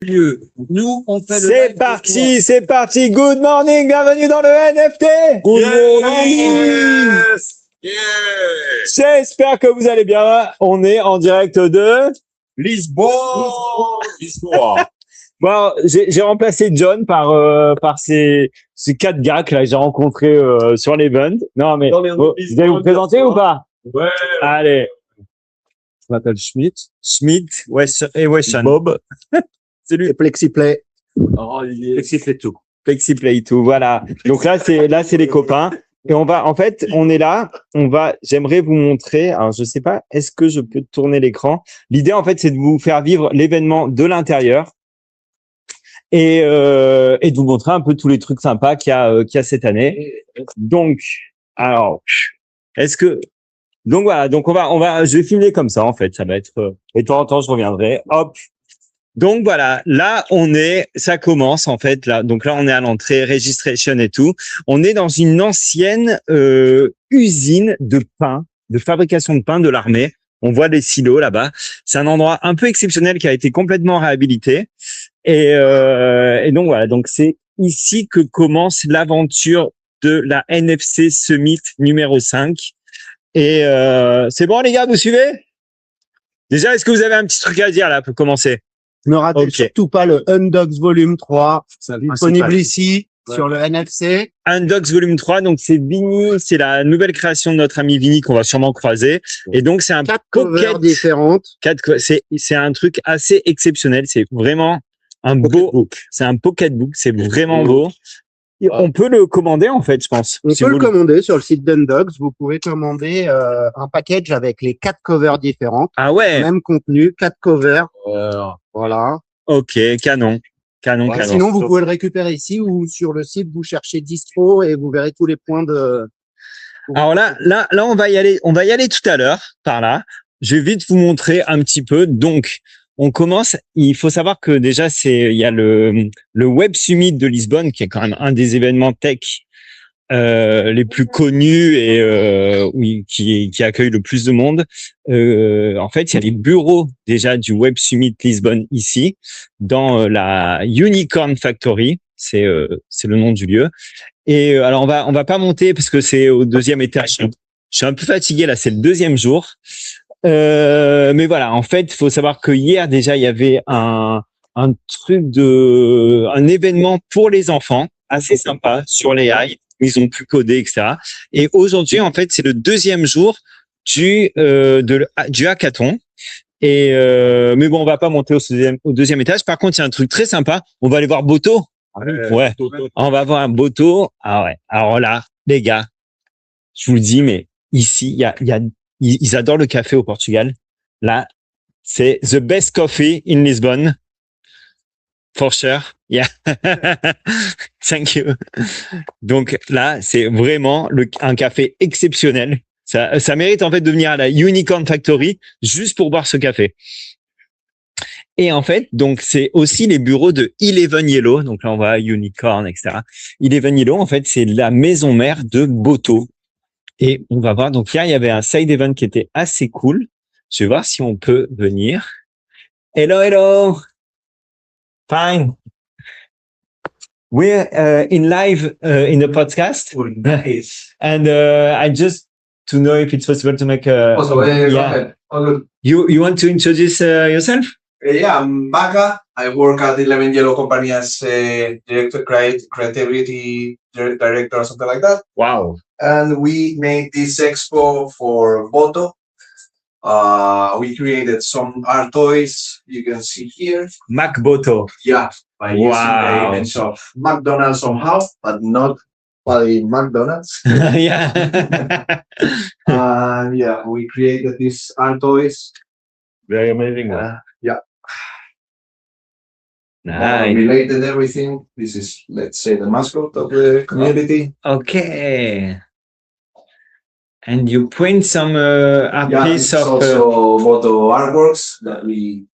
lieu. Nous, on fait C'est parti, c'est parti. Good morning, bienvenue dans le NFT. Good morning. Yes. J'espère que vous allez bien. On est en direct de Lisboa. Bon, j'ai remplacé John par ces quatre gars que là j'ai rencontrés sur l'event. Non mais vous allez vous présenter ou pas? Ouais. Allez. Je m'appelle Schmidt. Wesson. Bob. C'est lui. Plexiplay. Oh, il est... Plexiplay tout. Plexiplay tout. Voilà. Donc là c'est les copains. Et on est là. J'aimerais vous montrer. Alors je sais pas. Est-ce que je peux tourner l'écran? L'idée en fait c'est de vous faire vivre l'événement de l'intérieur. Et de vous montrer un peu tous les trucs sympas qu'il y a cette année. Donc, alors, donc voilà, donc je vais filmer comme ça en fait, ça va être et de temps en temps je reviendrai. Hop. Donc voilà, là ça commence en fait là. Donc là on est à l'entrée, registration et tout. On est dans une ancienne usine de pain, de fabrication de pain de l'armée. On voit des silos là-bas. C'est un endroit un peu exceptionnel qui a été complètement réhabilité. Et donc voilà, donc c'est ici que commence l'aventure de la NFC Summit numéro 5. Et c'est bon les gars, vous suivez? Déjà, est-ce que vous avez un petit truc à dire là pour commencer? Ne ratez surtout pas le Undocs Volume 3, disponible ici sur le NFC. Undocs Volume 3, donc c'est Vini, c'est la nouvelle création de notre ami Vini qu'on va sûrement croiser. Et donc c'est un 4 covers différentes. C'est un truc assez exceptionnel, c'est vraiment c'est un pocketbook, c'est vraiment beau. On peut le commander en fait, je pense. On peut le commander sur le site d'Undocs. Vous pouvez commander un package avec les 4 covers différentes. Ah ouais. Même contenu, 4 covers. Voilà. Ok, canon. Sinon, vous pouvez le récupérer ici ou sur le site, vous cherchez distro et vous verrez tous les points de. Alors là, on va y aller tout à l'heure par là. Je vais vite vous montrer un petit peu. Donc, on commence. Il faut savoir que déjà, il y a le Web Summit de Lisbonne, qui est quand même un des événements tech les plus connus et qui accueille le plus de monde. En fait, il y a les bureaux déjà du Web Summit Lisbonne ici, dans la Unicorn Factory. C'est le nom du lieu. Et alors on va pas monter parce que c'est au 2e étage. Je suis un peu fatigué là, c'est le 2e jour. Mais voilà, en fait, il faut savoir que hier déjà il y avait un événement pour les enfants assez sympa sur les AI. Ils ont pu coder, etc. Et aujourd'hui, en fait, c'est le 2e jour du hackathon. Et mais bon, on va pas monter au 2e étage. Par contre, il y a un truc très sympa. On va aller voir Boto. Ouais. On va voir Boto. Ah ouais. Alors là, les gars, je vous le dis, mais ici, ils adorent le café au Portugal. Là, c'est the best coffee in Lisbonne. For sure. Yeah. Thank you. Donc là, c'est vraiment un café exceptionnel. Ça mérite en fait de venir à la Unicorn Factory juste pour boire ce café. Et en fait, donc c'est aussi les bureaux de Eleven Yellow. Donc là, on voit Unicorn, etc. Eleven Yellow, en fait, c'est la maison mère de Boto. Et on va voir. Donc hier, il y avait un side event qui était assez cool. Je vais voir si on peut venir. Hello. Fine. We're in live in the podcast. Oh, nice. And I just to know if it's possible to make a. Go ahead. You want to introduce yourself? Yeah, I'm Maga. I work at Eleven Yellow Company as director, creativity director, or something like that. Wow. And we made this expo for Boto. We created some art toys. You can see here. Mac Boto. Yeah, by using the image of McDonald's somehow, but not by McDonald's. Yeah. Yeah, we created these art toys. Very amazing. Yeah. Nice. Related everything. This is, let's say, the mascot of the community. Okay. And you print some piece of also Boto artworks that we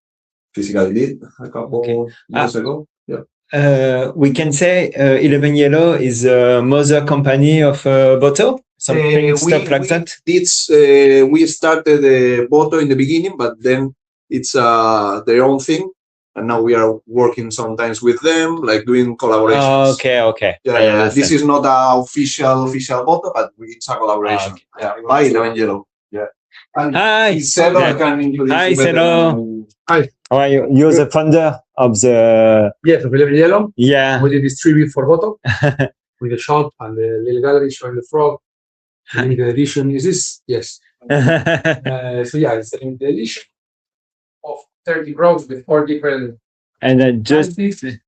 physically did a couple years ago. Yeah. We can say Eleven Yellow is a mother company of Boto. Something stuff like that. It's we started Boto in the beginning, but then it's their own thing. and now we are working sometimes with them, like doing collaborations. Okay, okay. Yeah, I yeah. understand. This is not a official bottle, but it's a collaboration. Okay. Yeah, by Eleven Yellow. Yeah. And Hi. Celo, I Yeah. can introduce Hi, you better Celo. than- How are you? You're the founder of the Yes, of Eleven Yellow. yeah. We did this tribute for Boto with the shop and the little gallery showing the frog. The limited edition is this? Yes. So yeah, it's a limited edition of 30 frogs with 4 different. And then just This is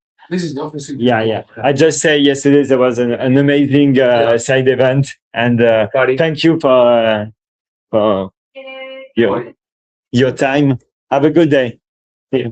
the office. yeah. I just say yesterday there was an amazing side event, and Party. thank you for your time. Have a good day. Yeah.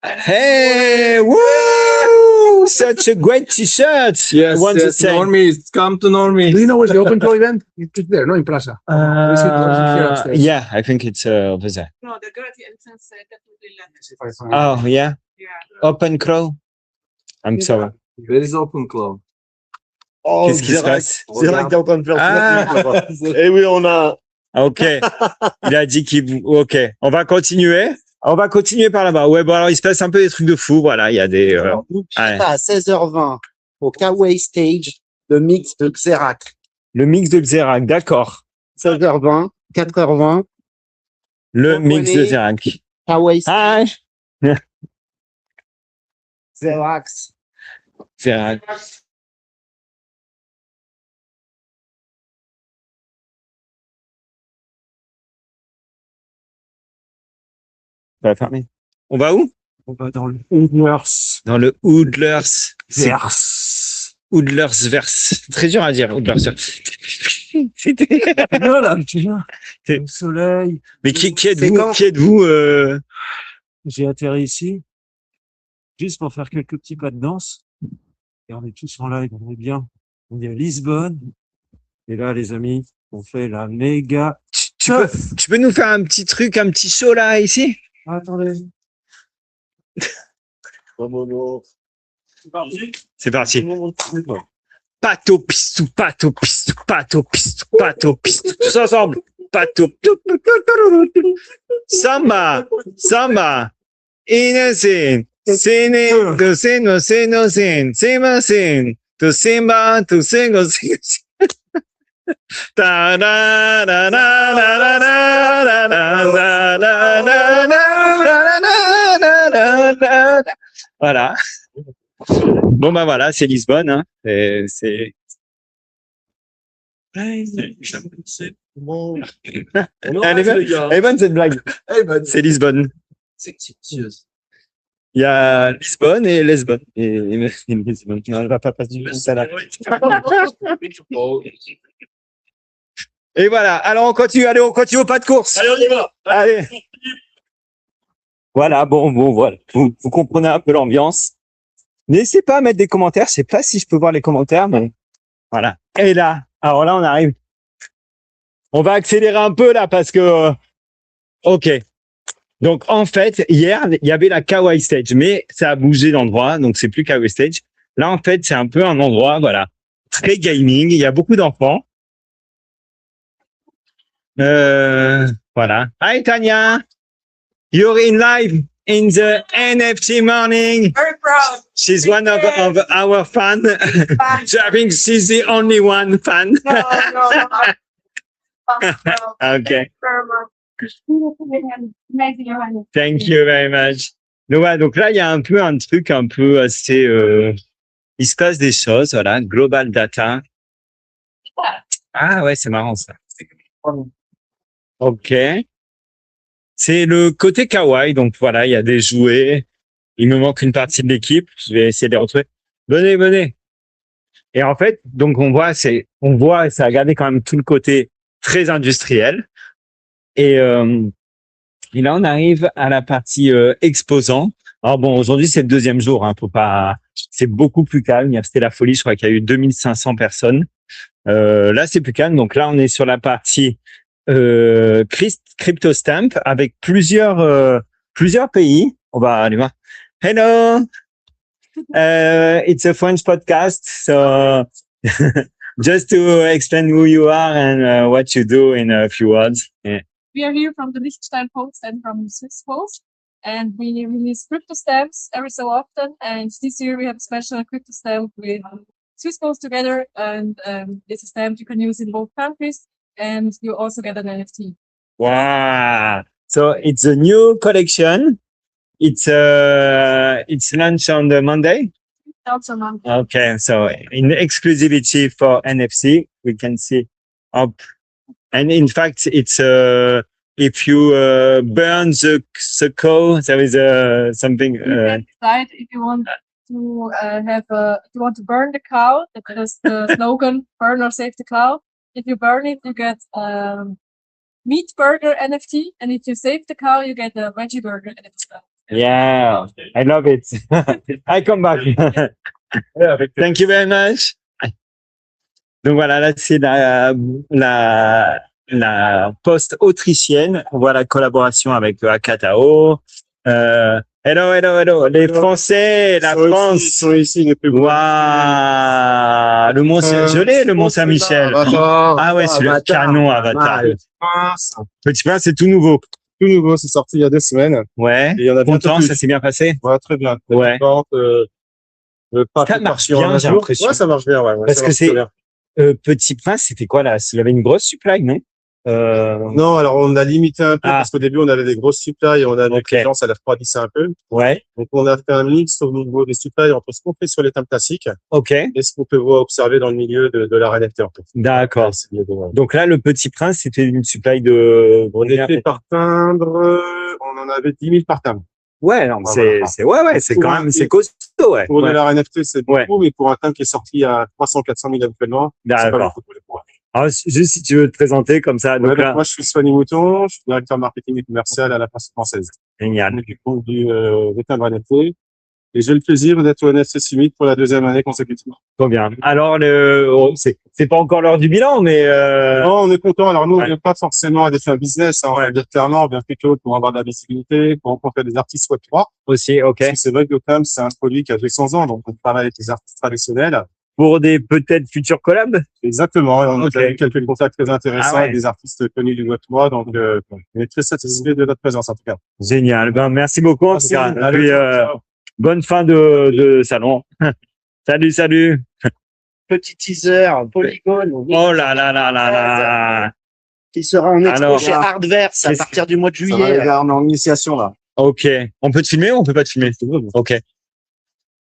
Hey, woo! Such a great T-shirt. Yes, Want to say? Normies, come to Normie. Do you know where's the open floor event? It's just there, no, in Plaza. We see it here upstairs. Yeah, I think it's over there. No, the girl at the entrance definitely left. If I find- Oh yeah, Yeah. Open Crow. I'm sorry. Where is Open Club? Oh, Qu'est-ce qui se passe? direct d'Open Floor. Ah. Et oui, on a. Ok. Il a dit qu'il. Ok. On va continuer. On va continuer par là-bas. Ouais, bon, alors il se passe un peu des trucs de fou. Voilà, il y a des. Alors, ouais. à 16h20, au Kawaii Stage, le mix de Xerac. Le mix de Xerac, d'accord. 16h20, 4h20, Le Comprenez. mix de Xerac. Kawaii Stage, Ah, Xerac. Xerac. On va fermer. On va où? On va dans le Hoodlers. Dans le Hoodlers. Verse. Hoodlers verse. Très dur à dire, Hoodlers verse. C'était. Voilà, tu vois. C'est- Le soleil. Mais qui C'est êtes-vous? quand Qui êtes-vous? J'ai atterri ici, juste pour faire quelques petits pas de danse. Et on est tous en live, on est bien. On est à Lisbonne. Et là, les amis, on fait la méga teuf. Tu peux nous faire un petit truc, un petit show là, ici? Attendez. C'est parti. Pato pistou, pato pistou, pato pistou, pato pistou. Tous ensemble. Pato. Samba, samba. Innocent. Sene, to seno, seno, sen. Sema, sen. To simba, to sengo, sengo. Ta da da da da da da da da da da da da da. Voilà. Bon ben voilà, c'est Lisbonne. Hein. C'est. Elle est bonne cette blague. C'est Lisbonne. Il y a Lisbonne et Lesbonne. Et Lisbonne. Non, elle va pas passer du ça là. Et voilà. Alors on continue. Allez, on continue au pas de course. Allez, on y va. Allez. Voilà, bon, voilà. Vous comprenez un peu l'ambiance. N'hésitez pas à mettre des commentaires. Je sais pas si je peux voir les commentaires, mais voilà. Et là, alors là, on arrive. On va accélérer un peu là parce que, ok. Donc en fait, hier, il y avait la Kawaii Stage, mais ça a bougé d'endroit, donc c'est plus Kawaii Stage. Là, en fait, c'est un peu un endroit, voilà, très gaming. Il y a beaucoup d'enfants. Voilà. Hi Tanya. You're in live in the NFT morning. Very proud. She's one of our fans. I think she's the only one fan. Okay. Thank you very much. Donc, ouais, donc là, il y a un peu un truc un peu assez... il se passe des choses, voilà. Global data. Ah ouais, c'est marrant ça. Ok. C'est le côté kawaii, donc voilà, il y a des jouets. Il me manque une partie de l'équipe. Je vais essayer de les retrouver. Venez. Et en fait, donc on voit, ça a gardé quand même tout le côté très industriel. Et là, on arrive à la partie exposant. Alors bon, aujourd'hui c'est le deuxième jour, hein, c'est beaucoup plus calme. C'était la folie, je crois qu'il y a eu 2500 personnes. Là, c'est plus calme. Donc là, on est sur la partie CryptoStamp avec plusieurs pays. On va aller voir. Hello, it's a French podcast, so just to explain who you are and what you do in a few words. Yeah. We are here from the Liechtenstein Post and from Swiss Post. and we release crypto stamps every so often. And this year we have a special crypto stamp with Swiss goals together, and it's a stamp you can use in both countries, and you also get an NFT. Wow. So it's a new collection. It's launched on the Monday. Also, non- Okay. So in exclusivity for NFC, we can see up. And in fact, it's if you burn the cow, there is something. you can decide if you want to if you want to burn the cow. That's the slogan: "Burn or save the cow." If you burn it, you get meat burger NFT, and if you save the cow, you get a veggie burger NFT. Yeah, I love it. I come back. Thank you very much. Donc voilà, là c'est la poste autrichienne. On voit la collaboration avec Akatao. Hello. Les Français, la France. Ils sont ici les plus Waouh, le Mont, je l'ai, le Mont Saint-Michel. Ah ouais, c'est le canon Avatar. Petit Prince, c'est tout nouveau. Tout nouveau, c'est sorti il y a 2 semaines. Ouais. Et il y en a bientôt Content, plus. ça s'est bien passé. Ouais, très bien. Très Ouais. contente, pas Ça tout marche partir en bien, un j'ai jour. l'impression. Ouais, ça marche bien, ouais. Parce ça que marche c'est- très bien. Petit Prince, c'était quoi là? Il y avait une grosse supply, non? Non, alors on a limité un peu Ah. parce qu'au début on avait des grosses supplies et on a vu Ok. que les gens ça les refroidissait un peu. Ouais. Donc on a fait un mix au niveau des supplies entre ce qu'on fait sur les tables classiques Ok. et ce qu'on peut voir observer dans le milieu de la NFT en fait. D'accord. Ouais, c'est lié de- Donc là, le Petit Prince, c'était une supply de. On était par timbre, on en avait 10 000 par timbre. Ouais, non, Voilà. c'est Pour quand un- même, c'est costaud, ouais. Pour de Ouais. la NFT c'est beaucoup, Ouais. mais pour un timbre qui est sorti à 300-400 000 actuellement, c'est pas D'accord. beaucoup pour les points. Alors, juste si tu veux te présenter comme ça. Ouais, Donc donc là, moi je suis Swanny Mouton, je suis directeur marketing et commercial à la Poste française. génial. On est du compte des timbres NFT. Et j'ai le plaisir d'être au NFC Summit pour la 2e année consécutive. Trop bien. Alors, c'est pas encore l'heure du bilan, mais Non, on est content. Alors nous, on Ouais. vient pas forcément à défaire un business, hein, on va le dire clairement, on vient plutôt pour avoir de la visibilité, pour rencontrer des artistes Web3. aussi, ok. Parce que c'est vrai que Gotham, c'est un produit qui a 200 ans, donc on travaille avec les artistes traditionnels. Pour des peut-être futurs collabs. Exactement. Et on Ok. a eu quelques contacts très intéressants Ah ouais. avec des artistes connus du Web3, donc on est très satisfait de notre présence en tout cas. Génial. Ben, merci beaucoup, en tout Merci. cas. Et Allez, puis, ciao. bonne fin de salon. Salut. Petit teaser, Polygon. Oh là là. Qui sera en expo Alors, chez Hardverse à qu'est-ce- partir du mois de Ça va juillet. aller en initiation là. Ok. On peut te filmer ou on peut pas te filmer? Ok.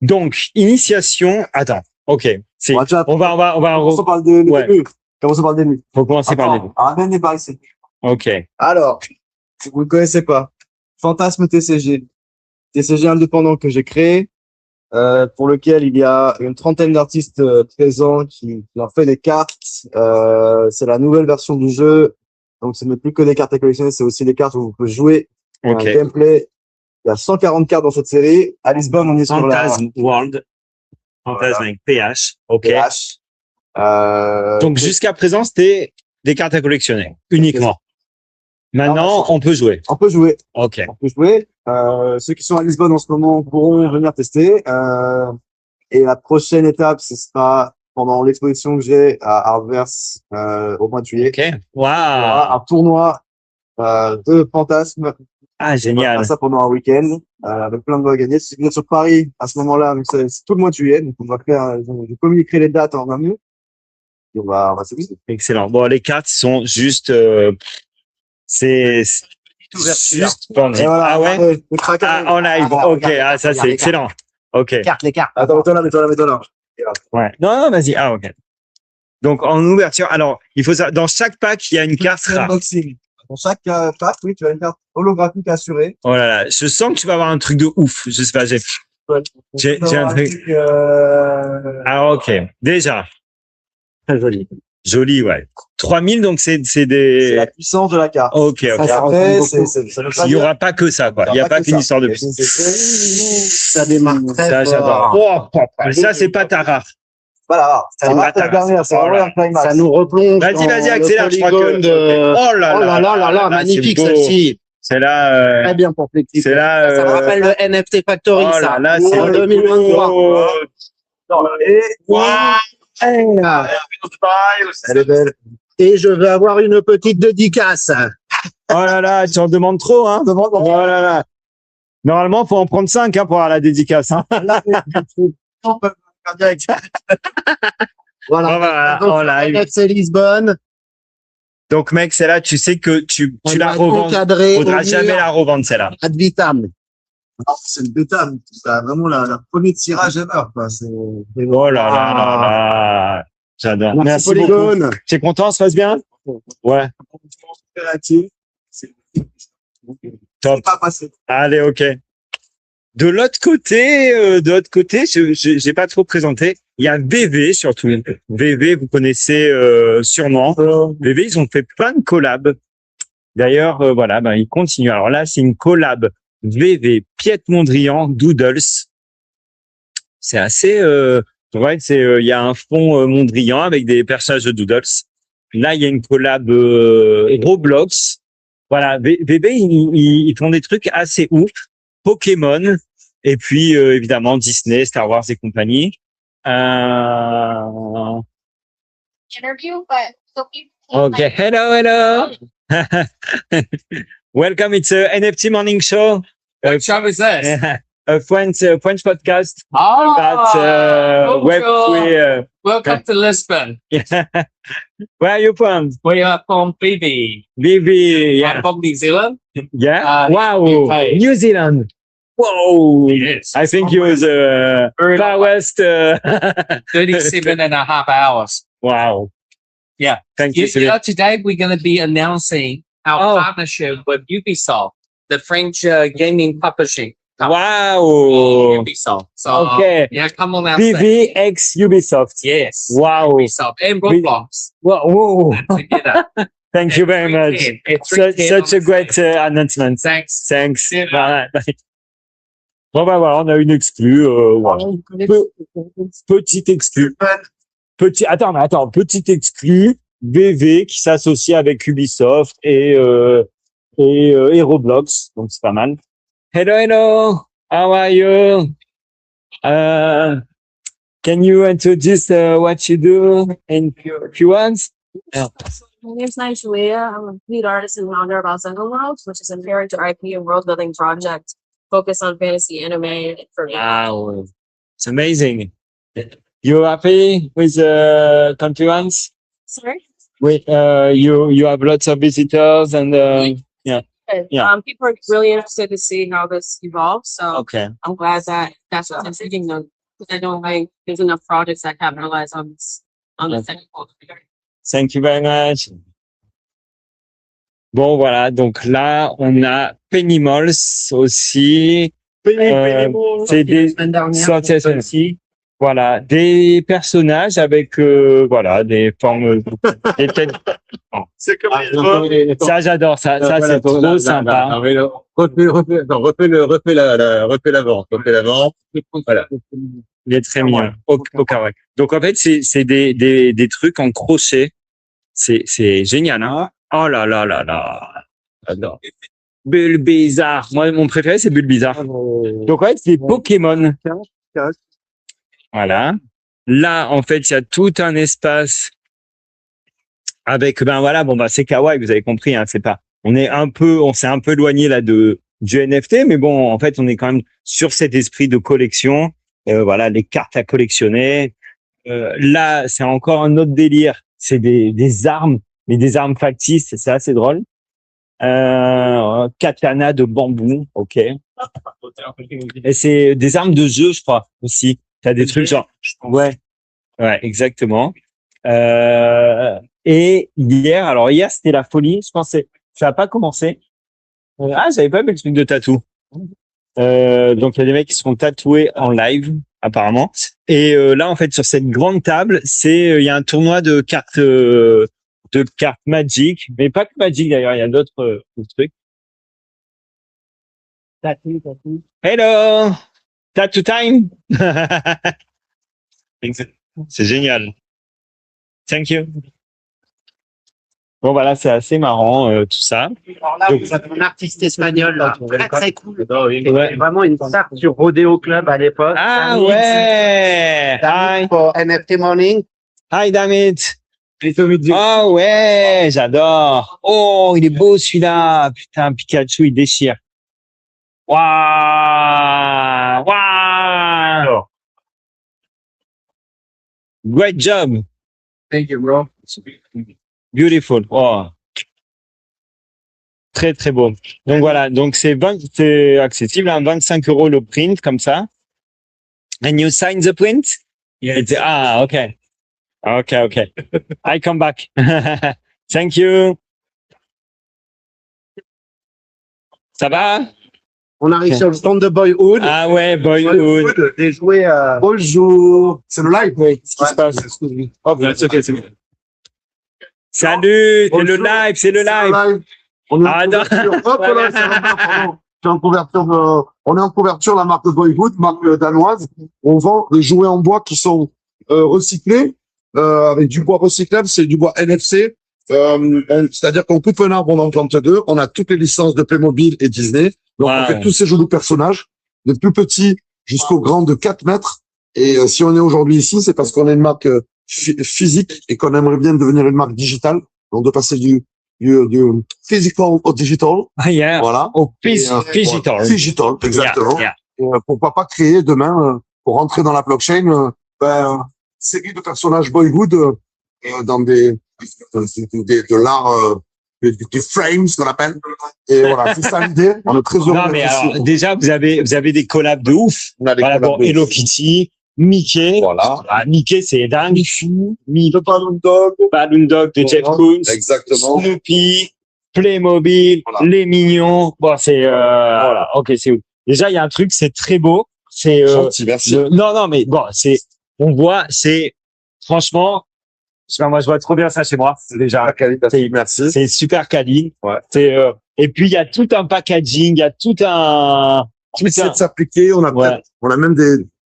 Donc, initiation. Attends. Ok. C'est, On va déjà- on va, Commençons par le début. Ouais. Commençons par le début. faut commencer par les. Ramène par ici. Ok. Alors, si vous ne connaissez pas, Fantasme TCG. TCG indépendant que j'ai créé, pour lequel il y a une trentaine d'artistes présents qui ont fait des cartes. C'est la nouvelle version du jeu. Donc, ce n'est plus que des cartes à collectionner, c'est aussi des cartes où vous pouvez jouer. Ok. Un gameplay. Il y a 140 cartes dans cette série. À Lisbonne, on est sur la Fantasme World. Fantasme avec PH. Ok. PH. Donc, jusqu'à présent, c'était des cartes à collectionner. Uniquement. Maintenant, on peut jouer. on peut jouer. Ok. On peut jouer. Ceux qui sont à Lisbonne en ce moment pourront venir tester. Et la prochaine étape, ce sera pendant l'exposition que j'ai à Artverse au mois de juillet. Ok. Il y Waouh. aura un tournoi de fantasmes. Ah, On va génial. faire ça pendant un week-end avec plein de voix à gagner. Si vous êtes sur Paris à ce moment-là, donc c'est tout le mois de juillet. Donc on va faire, je communiquerai les dates en amont. Et on va s'amuser. Excellent. Bon, les cartes sont juste, c'est juste splendide. Et voilà, Ah ouais? regardez, le craquage. Ah, en live. voilà, Ok. regarde, Ah, ça, regarde c'est les excellent. Ok. Les cartes. Attends, mets-toi là. Ouais. Non, vas-y. Ah, ok. Donc, en ouverture, alors, il faut ça, dans chaque pack, il y a une carte C'est rare. unboxing. Dans chaque pack, oui, tu as une carte holographique assurée. Oh là là. Je sens que tu vas avoir un truc de ouf. Je sais pas, J'ai un truc. Ah, ok. Déjà. Très joli. Joli, ouais. 3000, donc c'est C'est des, la puissance de la carte. ok, Ça, ok. après, ça veut pas Il y dire- aura pas que ça, quoi. Il y a pas qu'une ça. histoire de Et plus. Ça démarre très Ça, fort. j'adore. Ça, c'est pas ta rare. Voilà, C'est ça pas va, c'est la ta- dernière, c'est Oh vraiment là. un climax. Ça nous replonge. Vas-y, dans le accélère, je crois polygone que. de- Oh là Oh là là, magnifique c'est beau. celle-ci. C'est là, Très bien pour flexible. c'est là, Ça me rappelle le NFT Factory, oh ça. là là, c'est En 2023. Et Elle est belle. Et je veux avoir une petite dédicace. Oh là là, tu en demandes trop, hein. Oh là là. Normalement, faut en prendre 5 hein, pour avoir la dédicace. Hein. On peut faire direct. Voilà. Voilà, Donc, en live. NFC Lisbonne. Donc, mec, celle-là, tu sais que tu la revends. Encadré. Faudra jamais la revendre, celle-là. Ad vitam. C'est une bêta, mais c'est vraiment la premier tirage ever, quoi. Oh là là là là. J'adore. Merci beaucoup. Polygone. Tu es content, ça se passe bien? Ouais. Top. Pas passé. Allez, ok. De l'autre côté, j'ai pas trop présenté. Il y a VV surtout. VV, vous connaissez sûrement. VV, ils ont fait plein de collabs. D'ailleurs, voilà, ben, ils continuent. Alors là, c'est une collab VV Piet Mondrian Doodles. C'est assez. Ouais, c'est. Il y a un fond Mondrian avec des personnages de Doodles. Là, il y a une collab Roblox. Voilà, VV, ils font des trucs assez ouf. Pokémon. Et puis, évidemment, Disney, Star Wars et compagnie. Interview, but so people. Okay, hello. Welcome, it's a NFT morning show. What show is this? A French podcast Oh, about bonjour. Web3. Welcome to Lisbon. Where are you from? We are from BB. BB, yeah. I'm from New Zealand. Yeah? Uh, Wow, UK. New Zealand. Whoa. Yes. I think you was Very Far long. West. 37.5 hours. Wow. Yeah. Thank You you. know, today we're going to be announcing our Oh. partnership with Ubisoft, the French gaming publishing. Wow. Ubisoft. So, Okay. yeah, come on out. Say. BVX Ubisoft. Yes. Wow. Ubisoft and Roblox. Whoa. Together. Thank you very much. It's Such a great announcement. Thanks. Thanks. Yeah. Voilà. Bon, bah voilà, on a une exclue. Voilà. Petite exclue. Petite exclue. VV qui s'associe avec Ubisoft et Roblox. Donc, c'est pas mal. Hello. How are you? Can you introduce what you do in few words? My name's Nigelia. I'm a lead artist and founder of Outside World, which is a character IP and world building project focused on fantasy anime for me. Wow. It's amazing. You happy with Confluence? Sorry? With you have lots of visitors and Okay. Yeah. People are really interested to see how this evolves. So okay. I'm glad that that's what I'm thinking of. Because I don't think there's enough projects that capitalize on this technical. Thank you very much. Bon, voilà. Donc là, on a Pennymols aussi. C'est des sorties aussi. Voilà, des personnages avec voilà des formes, des têtes. C'est comme Ça j'adore ça, c'est trop sympa. Refais l'avant. Voilà. Il est très mignon. Au carré. Donc en fait c'est des trucs en crochet. C'est génial hein. Oh là là là là. J'adore. Bulbizarre. Moi mon préféré c'est Bulbizarre. Donc en fait c'est des Pokémon. Voilà. Là, en fait, il y a tout un espace avec, ben voilà, bon, bah, c'est kawaii, vous avez compris, hein, c'est pas, on s'est un peu éloigné, là, du NFT, mais bon, en fait, on est quand même sur cet esprit de collection, voilà, les cartes à collectionner. Là, c'est encore un autre délire. C'est des armes, mais des armes factices, c'est assez drôle. Katana de bambou, ok. Et c'est des armes de jeu, je crois, aussi. T'as des trucs genre, ouais, exactement. Et hier c'était la folie. Je pensais, ça a pas commencé. J'avais pas vu le truc de tatou. Donc il y a des mecs qui se font tatouer en live apparemment. Et là en fait sur cette grande table, il y a un tournoi de cartes Magic, mais pas que Magic d'ailleurs. Il y a d'autres trucs. Tatou. Hello. Tattoo time. C'est génial. Thank you. Bon, voilà, c'est assez marrant, tout ça. Alors là, vous avez un artiste espagnol, là, très cool. Ouais. Vraiment une star sur Rodeo Club à l'époque. Ah ouais. Hi. Pour NFT Morning. Hi, Damit. Oh ouais, j'adore. Oh, il est beau celui-là. Putain, Pikachu, il déchire. Waouh! Waouh! Great job! Thank you, bro. Beautiful. Wow. Très, très beau. Donc voilà. Donc c'est accessible à 25 € le print, comme ça. And you sign the print? Yes. Ah, okay. Okay. I come back. Thank you. Ça va? On arrive sur le stand de Boyhood. Ah ouais, Boyhood. Des jouets, bonjour. C'est le live, oui. Qu'est-ce qui se passe? Hop, c'est ok, c'est bon. Salut, c'est le live, c'est le live. On est Ah, en non. couverture. Hop là, c'est la marque, pardon. C'est en couverture, on est en couverture, la marque Boyhood, marque danoise. On vend des jouets en bois qui sont recyclés, avec du bois recyclable, c'est du bois NFC. C'est-à-dire qu'on coupe un arbre, on en plante deux. On a toutes les licences de Playmobil et Disney. Donc, on fait tous ces jolis personnages, des plus petits jusqu'aux grands de 4 mètres. Et si on est aujourd'hui ici, c'est parce qu'on est une marque physique et qu'on aimerait bien devenir une marque digitale. Donc, de passer du physical au digital. Yeah. Voilà. Au digital. Digital, exactement. Yeah. Pourquoi pas créer demain, pour rentrer dans la blockchain, série de personnages Boyhood dans de l'art, des frames, ce qu'on appelle. Et voilà, c'est ça l'idée. On est très heureux. Non, mais alors, déjà, vous avez des collabs de ouf. On a des Voilà, collabs bon, de Hello ouf. Kitty, Mickey. Voilà. Ah, Mickey, c'est dingue. Le Balloon Dog. Balloon Dog de Jeff Koons. Exactement. Snoopy, Playmobil, Voilà. Les Mignons. Bon, c'est, voilà. Ok, c'est ouf. Déjà, il y a un truc, c'est très beau. C'est, Gentil, merci. non, mais bon, on voit, franchement, je sais pas, moi, je vois trop bien ça chez moi. Déjà. Merci. C'est super quali. Ouais. Et puis, il y a tout un packaging, il y a tout un... On essaie de s'appliquer. On a Ouais. on a même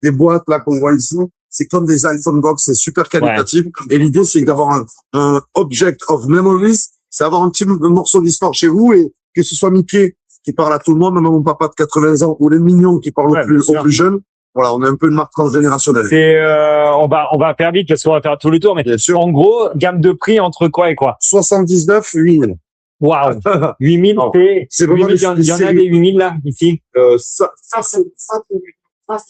des boîtes là qu'on voit ici. C'est comme des iPhone box, c'est super qualitatif. Et l'idée, c'est d'avoir un object of memories. C'est avoir un petit morceau d'histoire chez vous et que ce soit Mickey qui parle à tout le monde, même à mon papa de 80 ans, ou les mignons qui parlent Ouais, aux plus jeunes. Voilà, on est un peu une marque transgénérationnelle. On va faire vite parce qu'on va faire tout le tour, mais Bien sûr. en gros, gamme de prix entre quoi et quoi? 79, 8000. Waouh! 8000, C'est vraiment 8000, il y en a des 8000 là, ici? Ça, c'est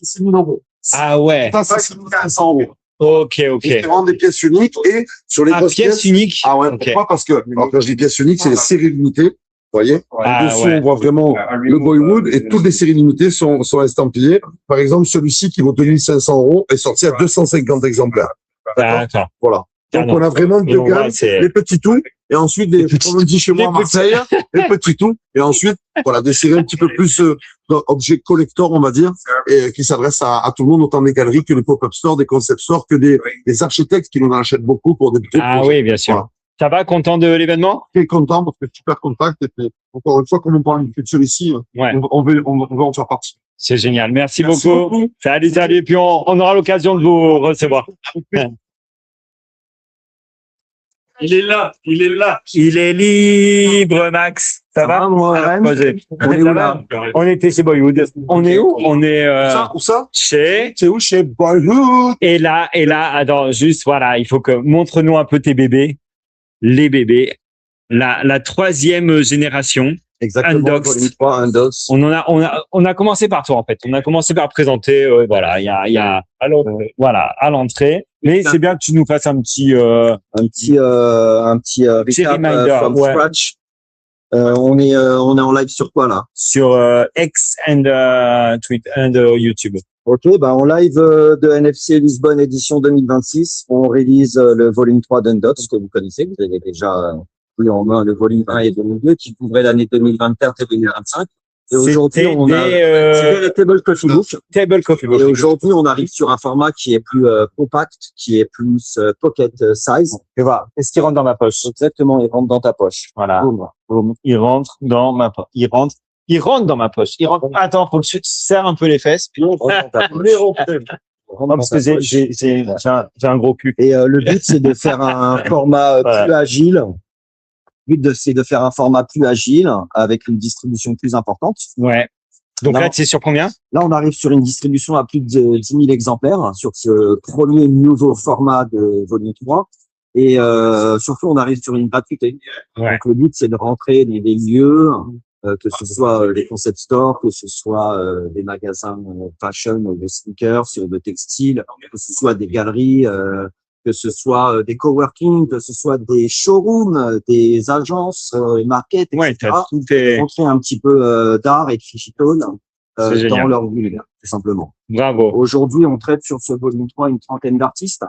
6 000 euros. Ah ouais. Ça, c'est 500 euros. Ok. C'est vraiment des pièces uniques et sur les grosses Pièce unique? Ah ouais, Ok. pourquoi? Parce que, alors, quand je dis pièces uniques, c'est les séries limitées. Vous voyez? Ah Dessus, ouais. on voit vraiment le Boyhood et toutes les séries limitées sont estampillées. Par exemple, celui-ci qui vaut 2500 € est sorti à 250 exemplaires. D'accord. Voilà. Donc, Pardon. on a vraiment Et deux on voit, gammes, c'est- les petits tout, et ensuite comme on dit chez moi à Les petits. Marseille, les petits tout, et ensuite, voilà, des séries un petit peu plus, objets collector, on va dire, et qui s'adressent à tout le monde, autant des galeries que les pop-up stores, des concept stores, que des architectes qui nous en achètent beaucoup pour des petits Ah projets. oui, bien sûr. Voilà. Ça va, content de l'événement? Très content, parce que super contact, et puis, encore une fois, comme on parle de culture ici, Ouais. on veut en faire partie. C'est génial. Merci Merci beaucoup. beaucoup. Salut. Et puis, on aura l'occasion de vous recevoir. Il est là. Il est libre, Max. Ça va? Posé. On est où, là? On était chez Boyhood. On est où? On est, Où ça? chez, C'est où? Chez Boyhood. et là, attends, juste, voilà, il faut que, montre-nous un peu tes bébés. Les bébés. La 3e génération. Exactement. Undoxed. Volume 3, Undoxed. On a commencé par toi, en fait. On a commencé par présenter, voilà, il y a, voilà, à l'entrée. Mais c'est bien que tu nous fasses un petit Petit Petit recap reminder, from ouais. scratch. On est en live sur quoi là? sur X and Twitter and YouTube. Ok, en live de NFC Lisbonne édition 2026, on release le volume 3 d'Undoxed que vous connaissez, vous avez déjà pris en main le volume 1 et volume 2 qui couvraient l'année 2024 et 2025. Et aujourd'hui, on a c'est le Table Coffee Book. Table Coffee Book. Et aujourd'hui, on arrive sur un format qui est plus compact, qui est plus pocket size. Et voilà. Est-ce qu'il rentre dans ma poche? Exactement, il rentre dans ta poche. Voilà. Boum. Boum. Il rentre dans ma poche. Il rentre dans ma poche. Attends, faut que je serre un peu les fesses. Puis Rentre dans ta poche. non, parce que j'ai un gros cul. Et le but, c'est de faire un format plus agile. Le but, c'est de faire un format plus agile avec une distribution plus importante. Ouais. Donc Non. là, c'est sur combien? Là, on arrive sur une distribution à plus de 10 000 exemplaires sur ce premier nouveau format de volume 3. Et surtout, on arrive sur une gratuité. Ouais. Donc, le but, c'est de rentrer dans des lieux que ce soit les concept stores, que ce soit des magasins fashion, de sneakers, de textiles, que ce soit des galeries, que ce soit des coworking, que ce soit des showrooms, des agences, market, Ouais, etc. t'as tout est... Montrer un petit peu d'art et de digital C'est génial. dans leur univers, tout simplement. Bravo. Aujourd'hui, on traite sur ce volume 3 une trentaine d'artistes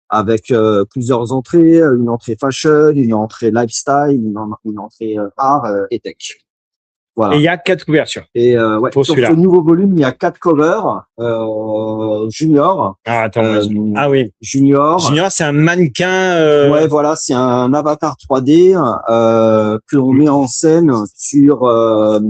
avec plusieurs entrées, une entrée fashion, une entrée lifestyle, une entrée art et tech. Voilà. Et il y a 4 couvertures. Et ouais, Pour sur celui-là. ce nouveau volume, il y a 4 covers junior. Ah, attends. Ah oui. Junior. Junior, c'est un mannequin. Ouais, voilà, c'est un avatar 3D que l'on met en scène sur un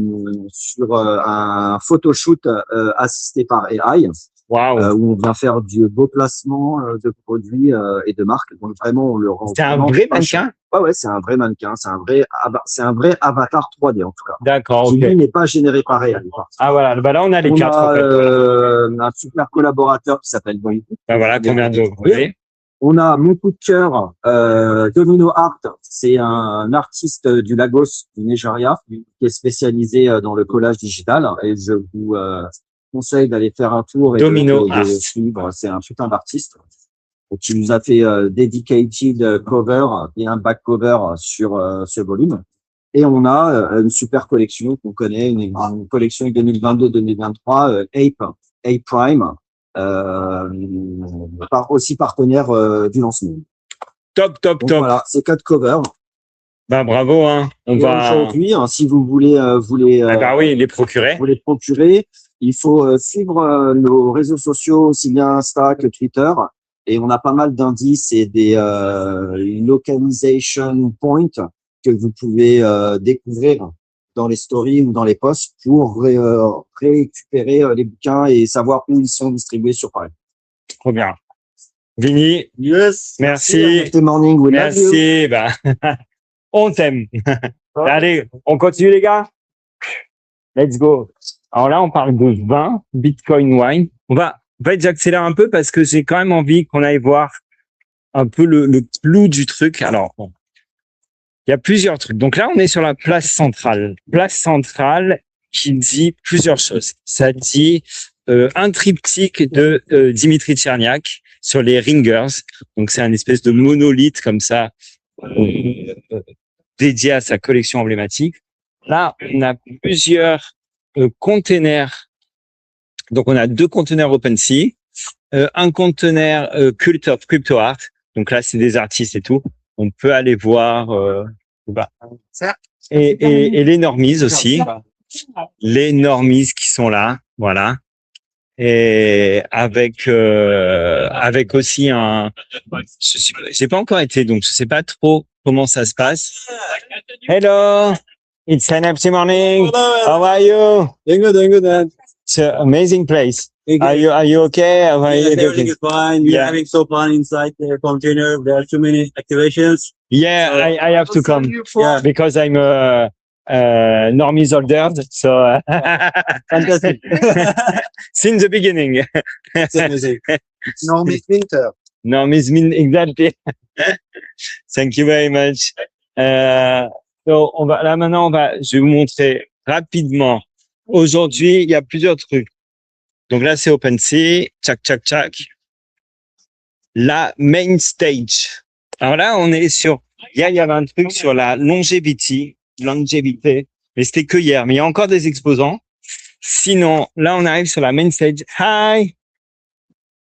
photoshoot assisté par AI. Waouh. Où on vient faire du beau placement de produits et de marques. Donc vraiment, on le rend. C'est un vrai mannequin? Ouais, c'est un vrai mannequin. C'est un vrai avatar 3D en tout cas. D'accord, ok. Celui n'est pas généré par AI. Ah voilà, bah là on a les 4. On en fait. a un super collaborateur qui s'appelle Boy. Bah voilà, combien de oui. On a mon coup de cœur, Domino Art. C'est un artiste du Lagos, du Nigeria, qui est spécialisé dans le collage digital. Et je vous conseille d'aller faire un tour et Domino de Art. suivre. C'est un putain d'artiste. Qui nous a fait dedicated cover et un back cover sur ce volume. Et on a une super collection qu'on connaît, une collection 2022-2023, Ape Prime, aussi partenaire du lancement. Top. Donc voilà, c'est 4 covers. Bah bravo, hein. On va aujourd'hui, si vous voulez bah oui, les procurer. Vous les procurer, il faut suivre nos réseaux sociaux, aussi bien Insta que Twitter. Et on a pas mal d'indices et des localization points que vous pouvez découvrir dans les stories ou dans les posts pour récupérer les bouquins et savoir où ils sont distribués sur Paris. Trop bien. Vini, yes, merci. Good morning, we love you. Merci. Bah, on t'aime. Allez, on continue les gars. Let's go. Alors là, on parle de vin, Bitcoin wine. En fait, j'accélère un peu parce que j'ai quand même envie qu'on aille voir un peu le clou du truc. Alors, bon, il y a plusieurs trucs. Donc là, on est sur la place centrale. Place centrale qui dit plusieurs choses. Ça dit un triptyque de Dimitri Tcherniak sur les ringers. Donc, c'est un espèce de monolithe comme ça dédié à sa collection emblématique. Là, on a plusieurs containers. Donc, on a 2 conteneurs OpenSea, un conteneur Cult of Crypto Art. Donc là, c'est des artistes et tout. On peut aller voir et les normies aussi. Les normies qui sont là, voilà. Et avec aussi j'ai pas encore été, donc je sais pas trop comment ça se passe. Hello, it's an empty morning. How are you? Doing good, man. It's an amazing place. Are you okay? How are you? Everything is fine. We're having so fun inside the container. There are too many activations. Yeah, I have to come. Yeah. Because I'm normies older, so Fantastic. Since the beginning. Normies Winter. Normies exactly. Thank you very much. So je vais vous montrer rapidement. Aujourd'hui, il y a plusieurs trucs. Donc là, c'est OpenSea. Tchac. La main stage. Alors là, on est sur, il y avait un truc sur la longévité, mais c'était que hier. Mais il y a encore des exposants. Sinon, là, on arrive sur la main stage. Hi!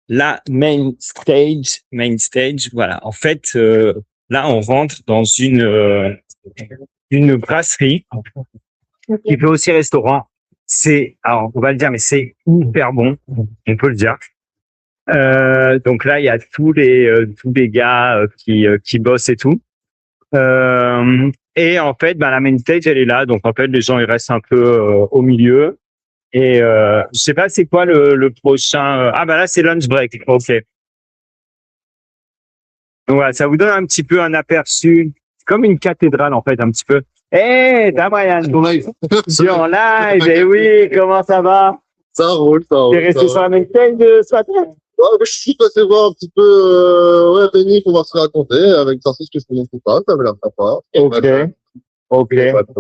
La main stage. Voilà. En fait, là, on rentre dans une brasserie qui fait aussi restaurant. Alors, on va le dire, mais c'est hyper bon. On peut le dire. Donc là, il y a tous les gars qui bossent et tout. Et en fait, la main stage, elle est là. Donc en fait, les gens ils restent un peu au milieu. Et je sais pas c'est quoi le prochain. Ah là, c'est lunch break. Ok. Donc voilà, ça vous donne un petit peu un aperçu. C'est comme une cathédrale en fait, un petit peu. Hey, t'as Brian. Sur live. Eh oui, comment ça va? Ça roule. T'es resté sur la main stage ce matin? Ouais, je suis passé voir un petit peu, Benny, pour voir ce qu'il racontait, avec des artistes que je connaissais pas, ça avait l'air sympa. Ok. Ok.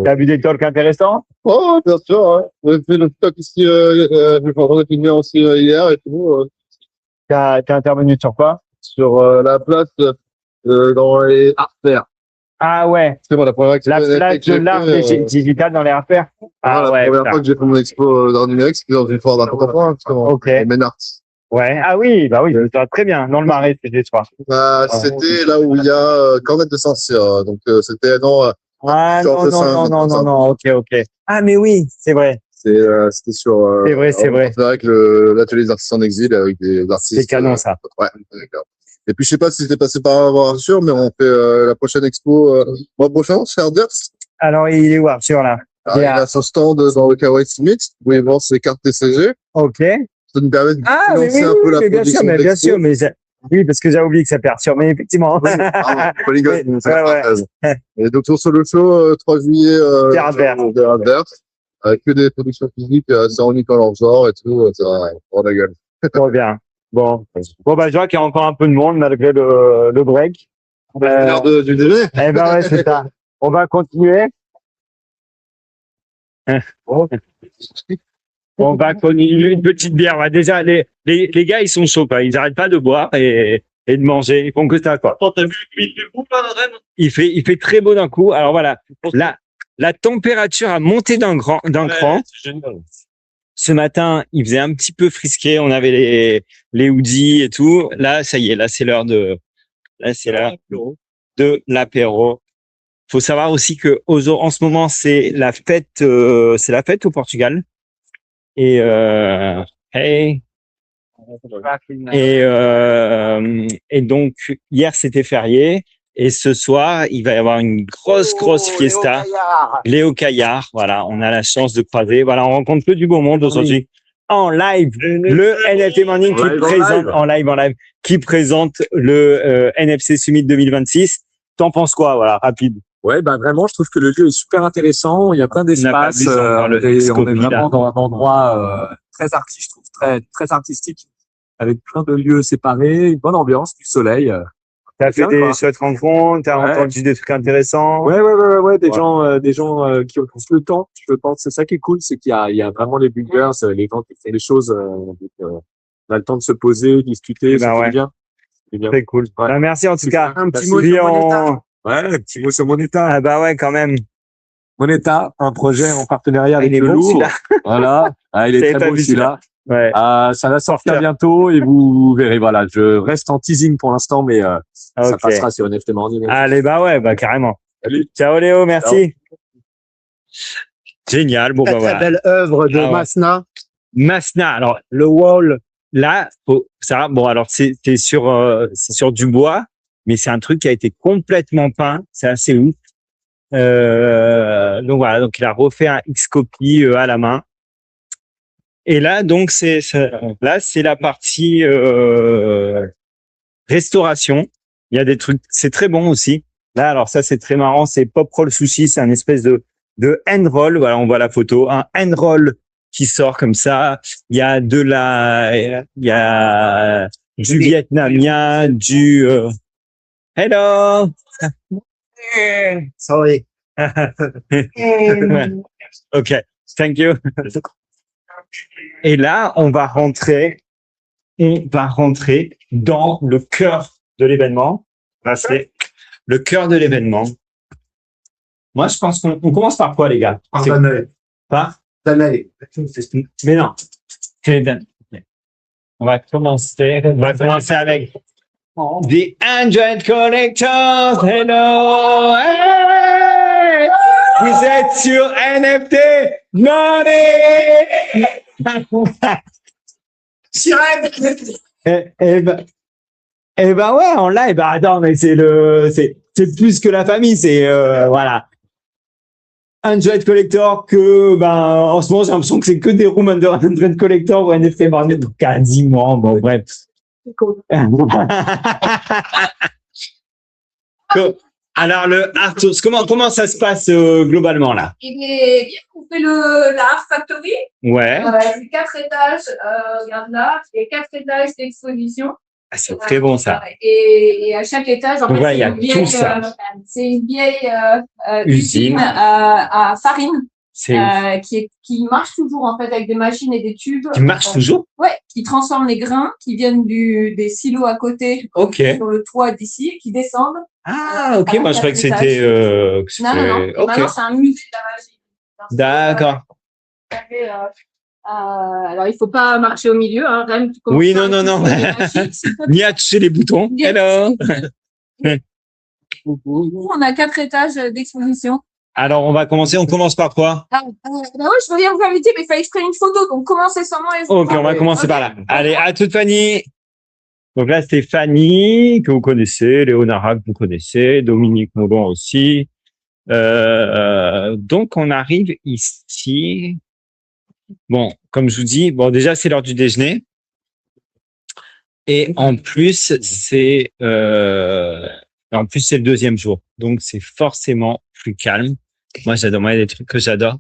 T'as vu des talks intéressants? Oh, bien sûr, hein. On a fait le stock ici, on a filmé aussi hier et tout. T'es intervenu sur quoi? Sur la place dans les arts fairs. Ah ouais. C'est bon, la première expo La place que de j'ai l'art fait, digital dans les affaires. Ah la ouais. première putain. fois que j'ai fait mon expo dans le numérique, c'était dans une foire d'art contemporain, justement. Ok. Menards. Ouais. Ah oui, bah oui, ça va très bien. Dans le Marais, c'était ce soir. C'était là où il y a Cornette de Saint-Cyr. Donc, c'était, non, Ah non, Georges non, Saint, non, non, comme ça. non, non, ok, ok. Ah mais oui, c'est vrai. C'était sur, C'est vrai, c'est vrai. C'est avec l'atelier des artistes en exil avec des artistes. C'est canon, ça. Ouais, d'accord. Et puis, je sais pas si c'était passé par Arthur, mais on fait la prochaine expo mois prochain, chez Arders. Alors, il est où, Arthur, là? Il a son stand dans le Kawaii Summit, où il vend ses cartes TCG. Ok. Ça nous permet de Ah, mais financer oui, un peu la mais bien sûr, production mais de bien l'expo. sûr, mais oui, parce que j'avais oublié que ça perturbe, mais effectivement. Oui, pardon, Polygone, Ouais, c'est ouais. 93. Et donc, sur le show, 3 juillet, C'est Arders. de Arders, avec que des productions physiques assez uniques en leur genre et tout, ça va, on la gueule. Trop bien. Bon, bah, je vois qu'il y a encore un peu de monde malgré le break. C'est l'heure du déjeuner. Eh ben ouais, c'est ça. On va continuer. On va continuer une petite bière. Ouais, déjà, les gars, ils sont chauds, quoi. Ils n'arrêtent pas de boire et de manger. Ils font que ça, quoi. Il fait très beau d'un coup. Alors voilà, la température a monté d'un cran. Ce matin, il faisait un petit peu frisqué. On avait les hoodies et tout. Là, ça y est. Là, c'est l'heure de l'apéro. Faut savoir aussi que en ce moment, c'est la fête au Portugal. Et et donc hier c'était férié et ce soir il va y avoir une grosse fiesta. Léo Caillard, voilà, on a la chance de croiser. Voilà, on rencontre que du beau monde aujourd'hui en live. Le NFT Morning qui présente en live, qui présente le NFC Summit 2026. T'en penses quoi, voilà, rapide? Ouais, bah vraiment, je trouve que le lieu est super intéressant. Il y a plein d'espaces. Et on est vraiment dans un endroit très artistique, je trouve, très artistique, avec plein de lieux séparés, une bonne ambiance, du soleil. T'as fait des chouettes rencontres, t'as entendu des trucs intéressants. Ouais, des gens qui ont le temps. Je pense, c'est ça qui est cool, c'est qu'il y a vraiment les builders, les gens qui font des choses. On a le temps de se poser, discuter, ça fait bien. C'est bien. Très cool. Ouais. Bah, merci en tout cas. Un petit mot sur Moneta. Ouais, un petit mot sur Moneta. Ah bah ouais, quand même. Moneta, un projet en partenariat avec le Lourd. Voilà. Ah, il est très beau celui-là. Ouais. Ça va sortir bientôt et vous verrez. Voilà, je reste en teasing pour l'instant, mais ça passera sur NFT Morning. Allez, bah ouais, bah carrément. Salut. Ciao Léo, merci. Ciao. Génial. Bon, bah voilà. Très belle œuvre de Masna. Masna. Alors, le wall, là, ça, bon, alors c'est sur du bois, mais c'est un truc qui a été complètement peint. C'est assez ouf. Donc voilà, donc il a refait un X-copy à la main. Et là, donc c'est la partie restauration. Il y a des trucs, c'est très bon aussi. Là, alors ça c'est très marrant, c'est Pop Roll Sushi, c'est un espèce de hand roll. Voilà, on voit la photo, un hand roll qui sort comme ça. Il y a du vietnamien, du hello. Sorry. Ok, thank you. Et là, on va rentrer dans le cœur de l'événement. Là, c'est le cœur de l'événement. Moi, je pense qu'on commence par quoi, les gars? Par Danae. Mais non. On va commencer avec The Android Collectors. Hello. Hey! Vous êtes sur NFT Money. Eh ben ouais, en live. Bah attends, mais c'est plus que la famille. C'est voilà. Android Collector que en ce moment j'ai l'impression que c'est que des rooms under Android Collector ou NFT Morning quasiment. Bon bref. Alors le Arthur, comment ça se passe globalement là? Il est bien. On fait la Art Factory. Ouais. C'est 4 étages. Regarde là, il y a 4 étages d'exposition. Ah, c'est très bon ça. Et à chaque étage, en Donc, fait, ouais, il y a tout ça. c'est une vieille Usine. usine à farine C'est qui marche toujours en fait avec des machines et des tubes. qui marche toujours? Ouais, qui transforment les grains qui viennent des silos à côté Ok. sur le toit d'ici et qui descendent. Ah, ok. Moi, je croyais que quatre c'était. étages. Non. Et Ok. maintenant, c'est un musée de la magie. D'accord. Alors, il faut pas marcher au milieu. Hein. Rem, tu commences Oui, pas non, à non, non. toucher les machines. Ni à toucher les boutons. Yes. Hello. On a 4 étages d'exposition. Alors, on va commencer. On commence par quoi? Bah oui, je reviens vous inviter, mais il fallait que je prenne une photo. Donc, commencez sans moi. Ok, on va commencer par là. Allez, à toute Fanny. Donc là, c'était Fanny, que vous connaissez, Léonara, que vous connaissez, Dominique Moulon aussi. Donc, on arrive ici. Bon, comme je vous dis, bon, déjà, c'est l'heure du déjeuner. Et en plus, c'est le deuxième jour. Donc, c'est forcément plus calme. Moi, j'adore. Moi, il y a des trucs que j'adore.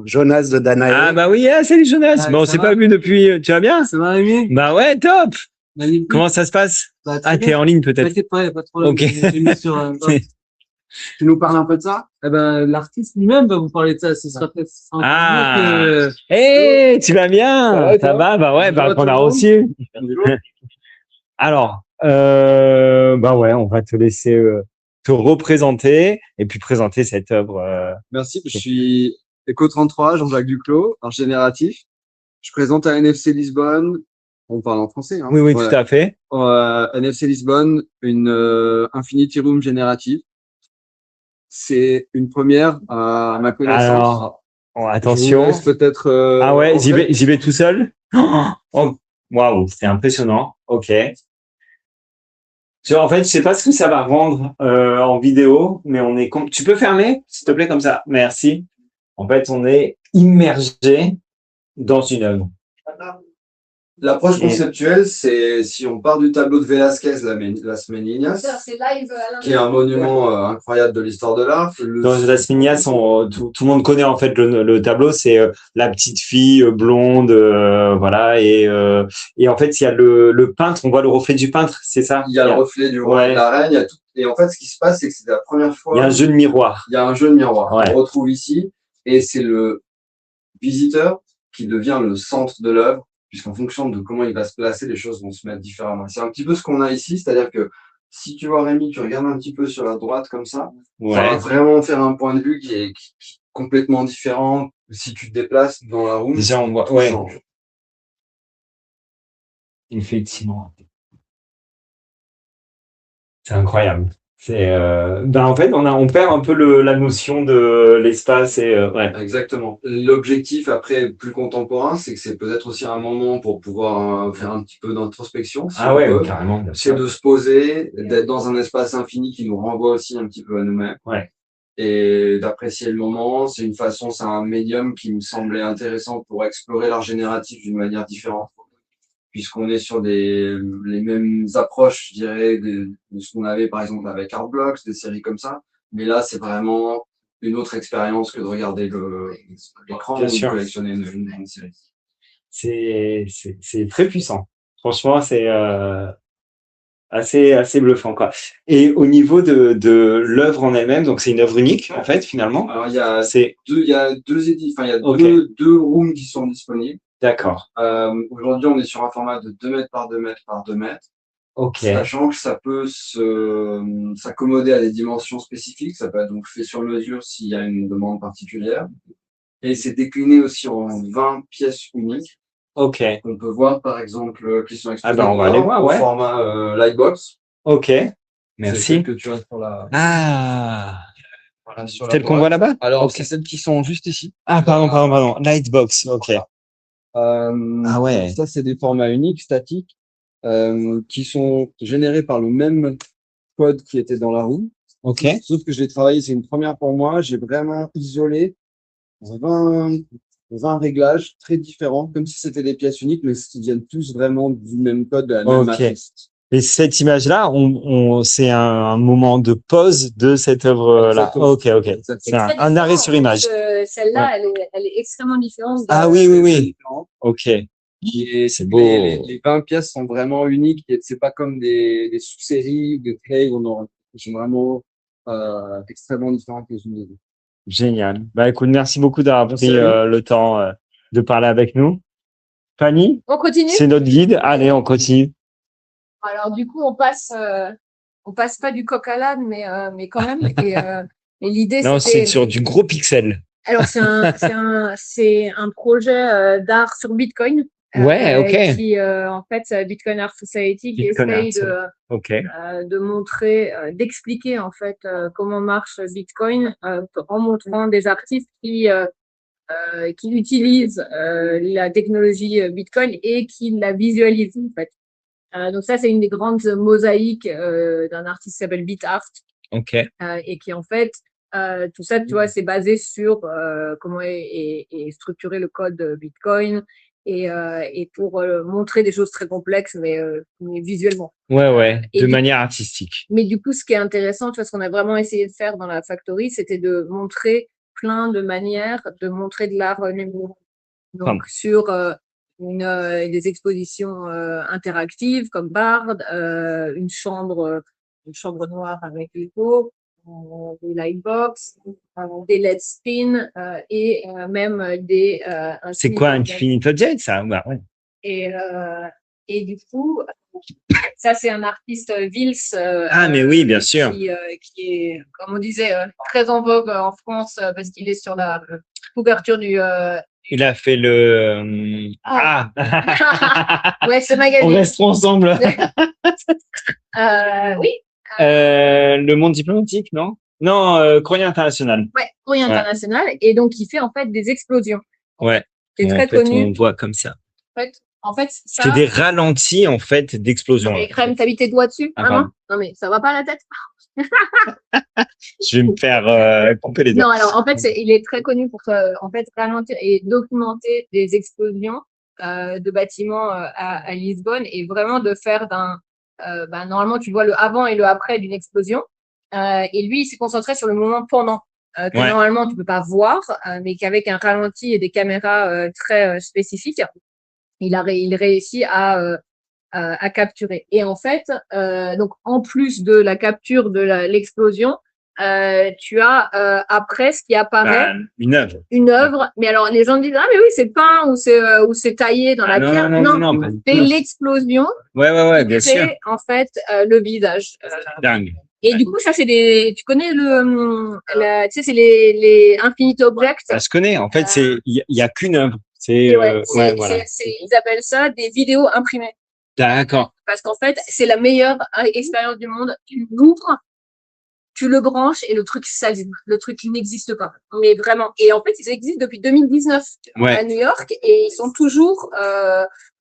Jonas de Danae. Ah, bah oui, salut Jonas. Ah, bon, on ça s'est va pas vu depuis, tu vas bien? Ça va, Rémi? Bah ouais, top. Magnifique. Comment ça se passe? Bah, très Ah, bien. t'es en ligne peut-être? T'inquiète pas, y a pas de problème. Ok. J'ai mis sur, tu nous parles un peu de ça? Eh ben, l'artiste lui-même va vous parler de ça. Ce sera peut-être Ah. Tu vas bien? Ça va? Bah ouais, bah qu'on a reçu. Alors, bah ouais, on va te laisser te représenter et puis présenter cette œuvre. Merci, je suis Eco33, Jean-Jacques Duclos, art génératif. Je présente à NFC Lisbonne, on parle en français, hein. Oui, oui, Ouais. tout à fait. NFC Lisbonne, une Infinity Room générative. C'est une première à ma connaissance. Alors, attention. Je vous laisse peut-être. Ah ouais, en fait, j'y vais tout seul. Oh, waouh, c'est impressionnant. Ok. En fait, je sais pas ce que ça va rendre en vidéo, mais on est. Tu peux fermer, s'il te plaît, comme ça. Merci. En fait, on est immergé dans une œuvre. L'approche conceptuelle, c'est si on part du tableau de Velázquez, Las Meninas, C'est live. qui est un monument incroyable de l'histoire de l'art. Dans Las Meninas, tout le monde connaît en fait le tableau. C'est la petite fille blonde, voilà. Et en fait, il y a le peintre. On voit le reflet du peintre, c'est ça? Il y a le reflet du roi de la reine. Il y a tout. Et en fait, ce qui se passe, c'est que c'est la première fois. Il y a un jeu de miroir. Il y a un jeu de miroir. Ouais. On le retrouve ici, et c'est le visiteur qui devient le centre de l'œuvre, puisqu'en fonction de comment il va se placer, les choses vont se mettre différemment. C'est un petit peu ce qu'on a ici, c'est-à-dire que si tu vois Rémi, tu regardes un petit peu sur la droite comme ça, ça va vraiment faire un point de vue qui est complètement différent. Si tu te déplaces dans la room, déjà on voit, tout change. Effectivement. C'est incroyable. C'est en fait on perd un peu la notion de l'espace et ouais. Exactement. L'objectif après plus contemporain, c'est que c'est peut-être aussi un moment pour pouvoir faire un petit peu d'introspection. Si ah ouais, carrément. C'est de se poser, d'être dans un espace infini qui nous renvoie aussi un petit peu à nous-mêmes. Ouais. Et d'apprécier le moment. C'est une façon, c'est un médium qui me semblait intéressant pour explorer l'art génératif d'une manière différente, puisqu'on est sur les mêmes approches, je dirais, de ce qu'on avait par exemple avec Artblocks, des séries comme ça. Mais là, c'est vraiment une autre expérience que de regarder l'écran ou de collectionner une série. C'est très puissant. Franchement, c'est assez bluffant, quoi. Et au niveau de l'œuvre en elle-même, donc c'est une œuvre unique, en fait, finalement. Alors, il y a deux rooms qui sont disponibles. D'accord. Aujourd'hui, on est sur un format de 2 mètres par 2 mètres par 2 mètres. Ok. Sachant que ça peut s'accommoder à des dimensions spécifiques. Ça peut être donc fait sur mesure s'il y a une demande particulière. Et c'est décliné aussi en 20 pièces uniques. Ok. On peut voir, par exemple, qui sont exposées on va aller voir, au format Lightbox. Ok. Merci. Que tu as sur la... Ah. Voilà, celle qu'on voit là-bas? Alors, c'est celles qui sont juste ici. Ah, pardon. Lightbox. Ok. Ah ouais. Ça, c'est des formats uniques, statiques, qui sont générés par le même code qui était dans la roue. Ok. Sauf que je l'ai travaillé, c'est une première pour moi. J'ai vraiment isolé 20 réglages très différents, comme si c'était des pièces uniques, mais qui viennent tous vraiment du même code, de la même matrice. Et cette image-là, c'est un moment de pause de cette œuvre-là. Ok. C'est un arrêt sur image. Celle-là, elle est extrêmement différente. Ah oui. Ok. C'est beau. Les 20 pièces sont vraiment uniques. C'est pas comme des sous-séries ou des trails qui sont vraiment extrêmement différentes les unes des autres. Génial. Bah écoute, merci beaucoup d'avoir pris Merci. le temps de parler avec nous. Fanny, On continue? c'est notre guide. Allez, on continue. Alors, du coup, on passe pas du coq à l'âne, mais quand même. Et l'idée, Non, c'était. c'est sur du gros pixel. Alors, c'est un projet d'art sur Bitcoin. Ouais, ok. Qui, en fait, Bitcoin Art Society qui Bitcoin essaye Art, ok. de montrer, d'expliquer en fait comment marche Bitcoin en montrant des artistes qui utilisent la technologie Bitcoin et qui la visualisent en fait. Donc ça, c'est une des grandes mosaïques d'un artiste qui s'appelle BitArt. Ok. Et qui en fait tout ça, tu vois, c'est basé sur comment est structuré le code Bitcoin et pour montrer des choses très complexes, mais visuellement. Ouais, Et de manière artistique. Mais du coup, ce qui est intéressant, tu vois, ce qu'on a vraiment essayé de faire dans la Factory, c'était de montrer plein de manières de montrer de l'art numérique. Donc, sur des expositions interactives comme Bard, une chambre noire avec l'écho, des lightbox, des LED spin et même des. C'est quoi Infinite Object, ça? Bah, ouais. Et du coup, ça c'est un artiste Vils. Mais oui, bien sûr. Qui est, comme on disait, très en vogue en France parce qu'il est sur la couverture du. Il a fait le. Ouais, ce magazine. On reste ensemble. Oui. Le Monde diplomatique, non? Non, Courrier international. Ouais, Courrier international. Et donc, il fait en fait des explosions. Ouais. C'est très connu. On voit comme ça. En fait, ça. C'est des ralentis en fait d'explosion. Et Crème, t'as mis tes doigts dessus? Non, mais ça va pas à la tête. Je vais me faire couper les doigts. Non, alors en fait, il est très connu pour en fait ralentir et documenter des explosions de bâtiments à Lisbonne et vraiment de faire normalement tu vois le avant et le après d'une explosion et lui il s'est concentré sur le moment pendant que normalement tu peux pas voir mais qu'avec un ralenti et des caméras très spécifiques il réussit à capturer. Et en fait, donc en plus de la capture de l'explosion, tu as après ce qui apparaît une œuvre. Mais alors les gens disent mais oui c'est peint ou c'est taillé dans la pierre. Non, c'est l'explosion. Ouais, bien sûr. C'est en fait le visage. Dingue. Et du coup, ça, c'est tu connais tu sais, c'est les Infinite Objects. Je connais. En fait, il y a qu'une œuvre. Voilà. Ils appellent ça des vidéos imprimées. D'accord. Parce qu'en fait, c'est la meilleure expérience du monde. Tu l'ouvres, tu le branches et le truc s'allume. Le truc n'existe pas. Mais vraiment. Et en fait, ils existent depuis 2019 à New York et ils sont toujours.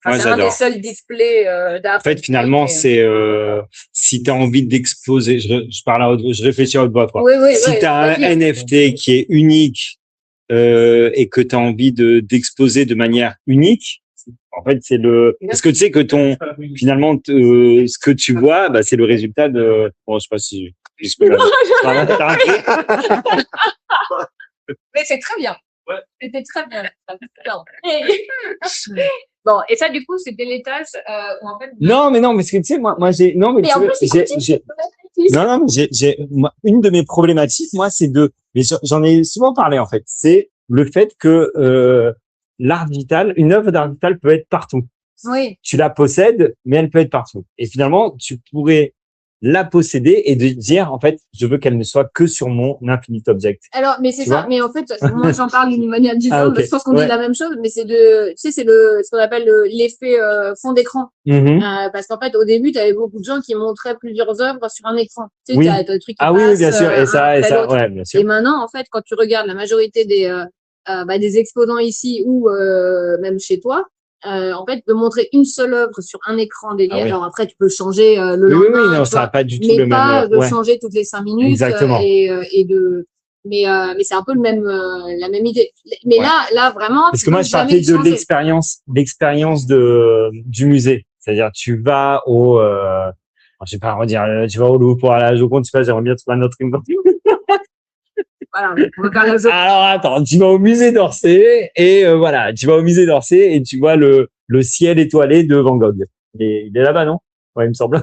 C'est un des seuls displays d'art. En fait, finalement, c'est si tu as envie d'exposer, je réfléchis à haute voix. Si tu as un NFT qui est unique et que tu as envie d'exposer de manière unique, en fait, c'est parce que tu sais que finalement, ce que tu vois, c'est le résultat de. Bon, je sais pas si. Mais c'est très bien. C'était très bien. Bon, et ça, du coup, c'était l'étage où en fait. Non, mais parce que tu sais, moi, j'ai. Non, mais une de mes problématiques, moi, c'est mais j'en ai souvent parlé, en fait. C'est le fait que l'art digital, une œuvre d'art digital peut être partout. Oui. Tu la possèdes, mais elle peut être partout. Et finalement, tu pourrais la posséder et de dire, en fait, je veux qu'elle ne soit que sur mon Infinite Object. Alors, mais c'est ça. Mais en fait, moi, j'en parle d'une manière différente. Okay. Je pense qu'on dit la même chose, mais c'est tu sais, c'est ce qu'on appelle l'effet fond d'écran. Parce qu'en fait, au début, tu avais beaucoup de gens qui montraient plusieurs œuvres sur un écran. Tu sais, t'as des trucs qui passent. Oui, bien sûr. Et ça, ouais, bien sûr. Et maintenant, en fait, quand tu regardes la majorité des exposants ici ou même chez toi, en fait, de montrer une seule œuvre sur un écran dédié. Alors après, tu peux changer le lendemain. Oui, non, ça n'a pas du tout mais le même. pas de changer toutes les 5 minutes. Exactement. Mais c'est un peu la même idée. Mais là, vraiment. Parce que moi, je parlais de l'expérience du musée. C'est-à-dire, tu vas je vais pas redire, tu vas au Louvre pour aller à la Joconde, tu sais pas, j'aimerais bien trouver un autre Voilà, on va faire Alors attends, tu vas au musée d'Orsay et tu vas au musée d'Orsay et tu vois le le ciel étoilé de Van Gogh. Il est là-bas, non? Ouais, il me semble.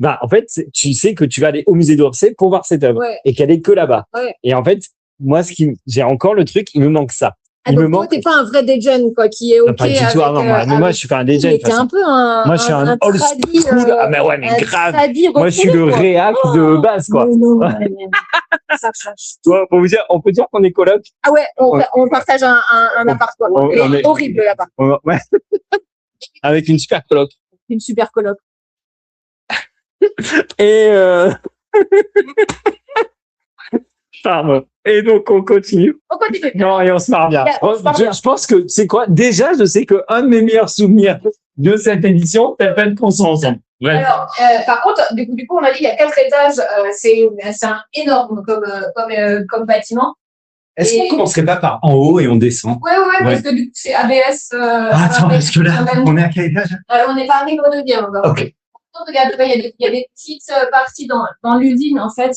Bah, en fait, tu sais que tu vas aller au musée d'Orsay pour voir cette œuvre Ouais. et qu'elle est que là-bas. Ouais. Et en fait, moi, j'ai encore le truc, il me manque ça. Ah, Il donc me toi, manque. t'es pas un vrai degen, quoi, qui est Ah, OK pas du tout, avec, ah non, moi, mais moi, je suis pas un DJ. mais t'es un peu Moi, je suis un old tradi, school. Ah, mais ouais, mais un grave. tradi Moi, je suis le refoulé, quoi. réac de base, quoi. Mais non, mais ça change. Toi, on peut dire qu'on est coloc. Ah ouais, on partage un appart, quoi. on Mais est- horrible, l'appart. Ouais. Avec une super coloc. Une super coloc. Et pardon. Et donc on continue. On continue. Non, et on se marre bien. Yeah, on se marre bien. Je pense que c'est quoi? Déjà, je sais que un de mes meilleurs souvenirs de cette édition, c'est le fait qu'on soit ensemble. Ouais. Alors, par contre, du coup, on a dit il y a 4 étages. C'est un énorme comme bâtiment. Est-ce Et- qu'on commencerait pas par en haut et on descend? Ouais, parce que du coup, c'est ABS. Attends, parce que là, on est à quel étage? On n'est pas arrivé au deuxième encore. Ok. Regarde, il y a des petites parties dans l'usine. En fait,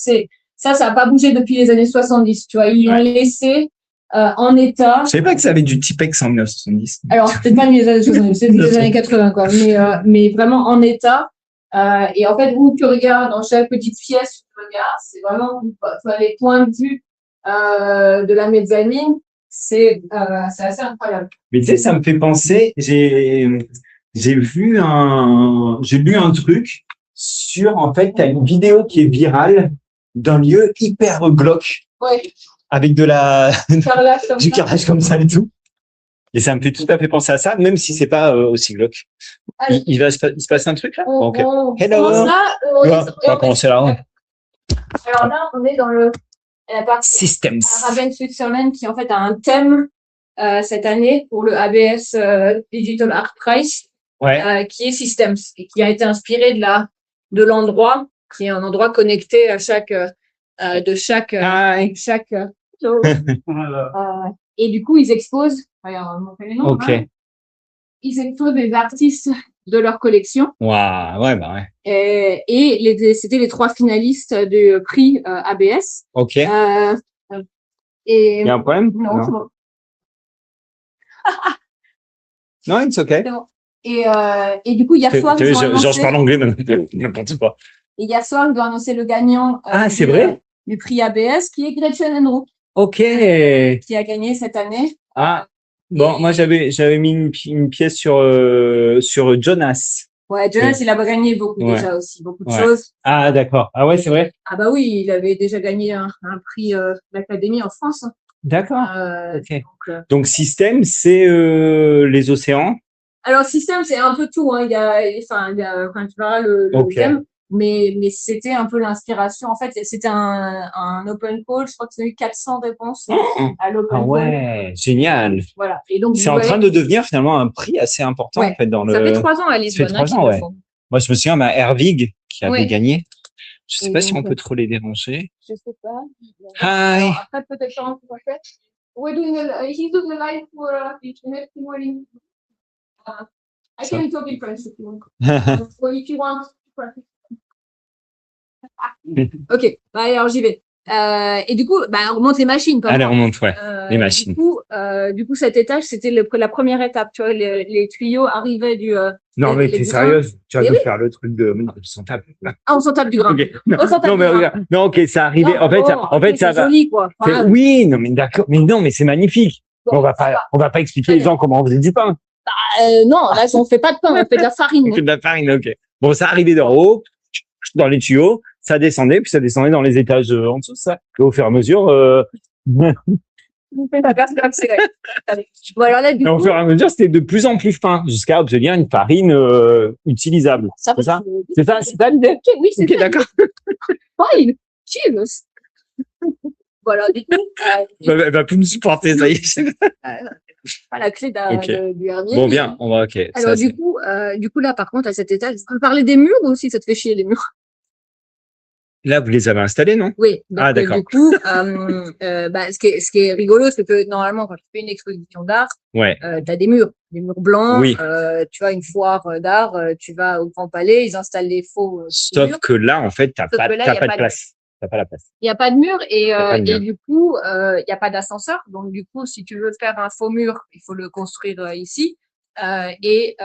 ça n'a pas bougé depuis les années 70. Tu vois, ils l'ont laissé en état. Je savais pas que ça avait du Tipex en 1970. Alors, peut-être pas les années 70, c'est les années 80, quoi. Mais vraiment en état. Et en fait, où tu regardes dans chaque petite pièce, tu regardes, c'est vraiment, tu vois, les points de vue de la mezzanine, c'est assez incroyable. Mais tu sais, ça me fait penser, j'ai lu un truc sur, en fait, t'as une vidéo qui est virale d'un lieu hyper glauque Ouais, avec carrelage comme du ça. carrelage comme ça et tout. Et ça me fait tout à fait penser à ça, même si c'est pas aussi glauque. Allez. Il se passe un truc là? Ok. On Hello. commence là. On va commencer là. hein. Alors là, on est dans la partie Systems. Raven Switzerland qui en fait a un thème cette année pour le ABS Digital Art Prize, Ouais. qui est Systems et qui a été inspiré de l'endroit qui est un endroit connecté à chaque et du coup ils exposent. Regarde, on va montrer les noms, Ok. hein. Ils exposent des artistes de leur collection. Waouh. Ouais, bah ouais. Et c'était les 3 finalistes du prix ABS. Ok. Et Il y a un problème? non, c'est bon. Non, it's okay. C'est bon. Et du coup, hier soir, Tu ils sais, ont genre, je annoncé, parle anglais, même n'importe quoi. et hier soir, ils ont annoncé le gagnant C'est vrai? du prix ABS, qui est Gretchen Enroux, Ok. qui a gagné cette année. Ah, bon, moi j'avais mis une pièce sur Jonas. Ouais, Jonas, Oui. il a gagné beaucoup Ouais. déjà aussi, beaucoup de Ouais. choses. Ah, d'accord. Ah ouais, c'est vrai. Ah bah oui, il avait déjà gagné un prix d'Académie en France. D'accord. Donc, Donc système, c'est les océans. alors, système, c'est un peu tout, hein. Il y a, enfin, tu verras le Ok. thème, mais c'était un peu l'inspiration. En fait, c'était un open call. Je crois que c'est eu 400 réponses à l'open Ah call. ouais, génial. Voilà. Et donc, C'est vous en train voyez, de devenir finalement un prix assez important Ouais. en fait dans ça fait le. 3 ans à Ça fait Lisbonne, 3 qu'ils ans, le ouais. font. Moi, je me souviens, Hervig qui avait Ouais. gagné. Je sais Et pas si on donc, peut trop les déranger. je sais pas. Hi. Alors, après, peut-être on va faire. We're doing he's doing the live for next morning. I So- can talk in French if you want. Or if you want. Ok, bah, alors j'y vais. Et du coup, bah, on remonte les machines. Allez, on monte, ouais. Les machines. Du coup, cet étage, c'était la première étape. Tu vois, les tuyaux arrivaient du. Non, mais les t'es bouchons. sérieuse? Tu vas Mais nous oui. faire le truc de. Non, on s'en tape. Ah, on s'en tape du grain. Ok. Non, On s'en tape non, mais du grain. regarde. Non, ok, ça arrivait. Non, En fait, bon, ok, ça c'est va. joli, quoi. Voilà. Oui, non, mais d'accord. Mais non, mais c'est magnifique. Bon, on va ça va. pas expliquer Très les gens comment on faisait du pain. Non, là, on fait pas de pain, on fait de la farine. On fait de la farine, ok. Bon, ça arrivait d'en haut, dans les tuyaux, ça descendait, puis ça descendait dans les étages en dessous, ça. Et au fur et à mesure, On fait pas comme c'est vrai. Allez. Bon, alors là, du et au coup, fur et à mesure, c'était de plus en plus fin, jusqu'à obtenir une farine utilisable. ça C'est ça? C'est ça l'idée? Ok, oui, c'est Ok, ça. d'accord. Fine. Cheers. Voilà, du coup, Elle va plus me supporter, ça y est. pas la clé Ok. du herbier. Bon, bien, on va, ok. Alors, ça, du coup, là, par contre, à cet étage, on peut parler des murs aussi, ça te fait chier, les murs. là, vous les avez installés, non? Oui. Donc, Ah, d'accord. du coup, bah, ce qui est rigolo, c'est que normalement, quand tu fais une exposition d'art, Ouais. tu as des murs blancs. Oui. Tu as une foire d'art, tu vas au Grand Palais, ils installent les faux Sauf murs. que là, en fait, t'as Sauf pas que là, y a de pas de- place. T'as pas la place. Il n'y a pas de mur pas de mur. et du coup, il n'y a pas d'ascenseur. Donc, du coup, si tu veux faire un faux mur, il faut le construire ici. Et